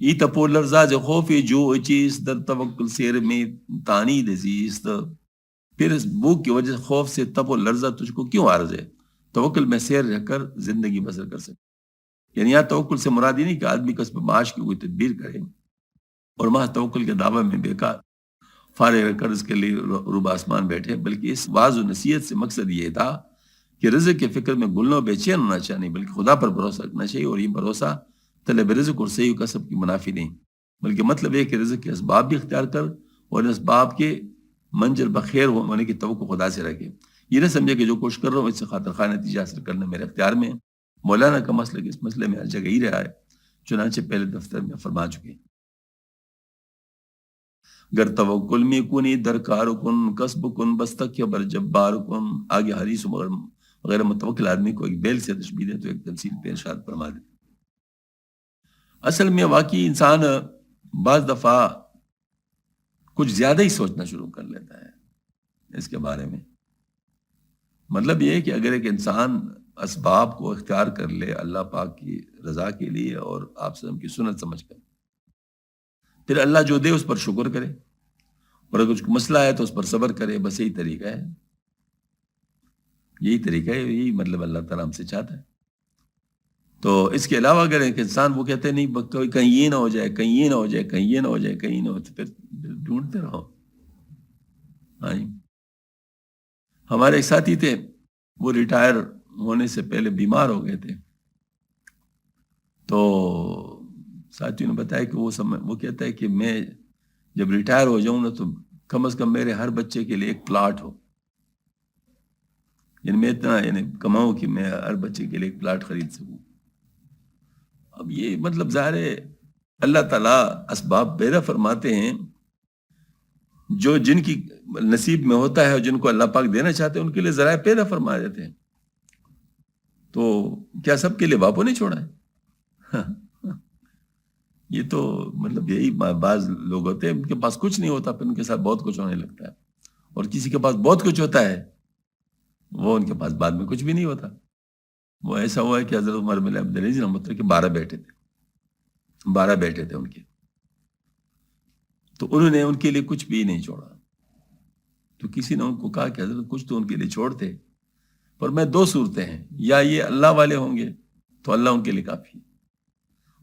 ای تپو لرزا ز خوفی جو چیز در توکل سیر میں تانی دزیست، پھر اس بھوک کی وجہ سے خوف سے تپ و لرزہ تجھ کو کیوں عارض ہے؟ توکل میں سیر رہ کر زندگی بسر کر سکے۔ یعنی یہاں توکل سے مراد ہی نہیں کہ آدمی کسب معاش کی کوئی تدبیر کرے اور محض توکل کے دعوے میں بیکار فارغ رہ کر اس کے لیے روب آسمان بیٹھے، بلکہ اس واعظ و نصیحت سے مقصد یہ تھا کہ رزق کے فکر میں گلنا و بے چین ہونا چاہیے، بلکہ خدا پر بھروسہ رکھنا چاہیے، اور یہ بھروسہ طلب رزق اور صحیح کسب کی منافی نہیں، بلکہ مطلب یہ کہ رزق کے اسباب بھی اختیار کر اور ان اسباب کے منزل بخیر ہونے کی توقع خدا سے رکھے، یہ نہ سمجھے کہ جو کوشش کر رہا ہوں اس سے خاطر خواہ نتیجہ حاصل کرنا میرے اختیار میں ہے۔ مولانا کا مسئلہ اس مسئلے میں ہر جگہ ہی رہا ہے، چنانچہ پہلے دفتر میں فرما چکے۔ گر توکل میں کنی درکار کن کسب کن بستک بر جبار کن، آگے حدیث غیر متوکل آدمی کو ایک بیل سے تشبیہ دے تو ایک تمثیل پہ ارشاد فرما دے۔ اصل میں واقعی انسان بعض دفعہ کچھ زیادہ ہی سوچنا شروع کر لیتا ہے اس کے بارے میں، مطلب یہ ہے کہ اگر ایک انسان اسباب کو اختیار کر لے اللہ پاک کی رضا کے لیے اور آپ سے کی سنت سمجھ کر، پھر اللہ جو دے اس پر شکر کرے، اور اگر کچھ مسئلہ ہے تو اس پر صبر کرے، بس یہی طریقہ ہے، یہی طریقہ ہے، یہی مطلب اللہ تعالیٰ ہم سے چاہتا ہے۔ تو اس کے علاوہ اگر ایک انسان وہ کہتے ہیں نہیں کہیں یہ نہ ہو جائے، کہیں یہ نہ ہو جائے، کہیں یہ نہ ہو جائے، کہیں نہ ہو، تو پھر ڈھونڈتے رہو۔ ہاں جی، ہمارے ایک ساتھی تھے، وہ ریٹائر ہونے سے پہلے بیمار ہو گئے تھے، تو ساتھیوں نے بتایا کہ وہ کہتا ہے کہ میں جب ریٹائر ہو جاؤں نا تو کم از کم میرے ہر بچے کے لیے ایک پلاٹ ہو، یعنی میں اتنا کماؤں کہ میں ہر بچے کے لیے ایک پلاٹ خرید سکوں۔ اب یہ مطلب ظاہر ہے اللہ تعالیٰ اسباب پیدا فرماتے ہیں، جو جن کی نصیب میں ہوتا ہے اور جن کو اللہ پاک دینا چاہتے ہیں ان کے لیے ذرائع پیدا فرما دیتے ہیں۔ تو کیا سب کے لیے باپو نہیں چھوڑا ہے؟ یہ تو مطلب یہی بعض لوگ ہوتے ہیں ان کے پاس کچھ نہیں ہوتا، پھر ان کے ساتھ بہت کچھ ہونے لگتا ہے، اور کسی کے پاس بہت کچھ ہوتا ہے وہ ان کے پاس بعد میں کچھ بھی نہیں ہوتا۔ وہ ایسا ہوا ہے کہ حضرت عمر بن عبدالعزیز رحمۃ اللہ کے 12 بیٹے تھے ان کے، تو انہوں نے ان کے لیے کچھ بھی نہیں چھوڑا، تو کسی نے ان کو کہا کہ حضرت کچھ تو ان کے لیے چھوڑتے، پر میں دو صورتیں ہیں، یا یہ اللہ والے ہوں گے تو اللہ ان کے لیے کافی ہے،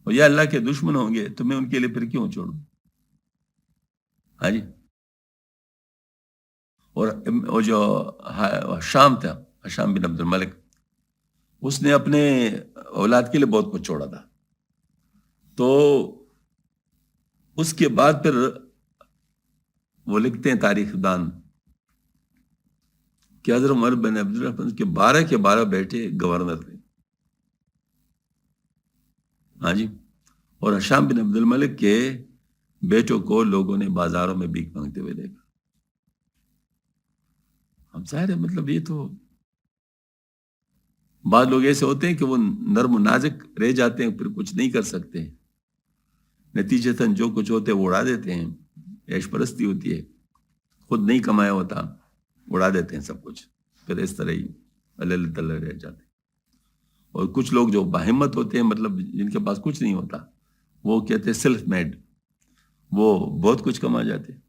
اور یا اللہ کے دشمن ہوں گے تو میں ان کے لیے پھر کیوں چھوڑوں؟ ہاں جی. اور جو شام تھا، شام بن عبد الملک، اس نے اپنے اولاد کے لیے بہت کچھ چھوڑا تھا. تو اس کے بعد پھر وہ لکھتے ہیں تاریخ دان کہ حضرت عمر بن عبد الرحمن کے 12 بیٹے گورنر تھے. ہاں جی. اور ہشام بن عبد الملک کے بیٹوں کو لوگوں نے بازاروں میں بھیک مانگتے ہوئے دیکھا. اب ظاہر ہے مطلب یہ تو بعض لوگ ایسے ہوتے ہیں کہ وہ نرم و نازک رہ جاتے ہیں، پھر کچھ نہیں کر سکتے، نتیجتاً جو کچھ ہوتے وہ اڑا دیتے ہیں. عیش پرستی ہوتی ہے، خود نہیں کمایا ہوتا، اڑا دیتے ہیں سب کچھ، پھر اس طرح ہی اللہ تعالیٰ رہ جاتے ہیں. اور کچھ لوگ جو باہمت ہوتے ہیں، مطلب جن کے پاس کچھ نہیں ہوتا، وہ کہتے ہیں سیلف میڈ، وہ بہت کچھ کما جاتے ہیں.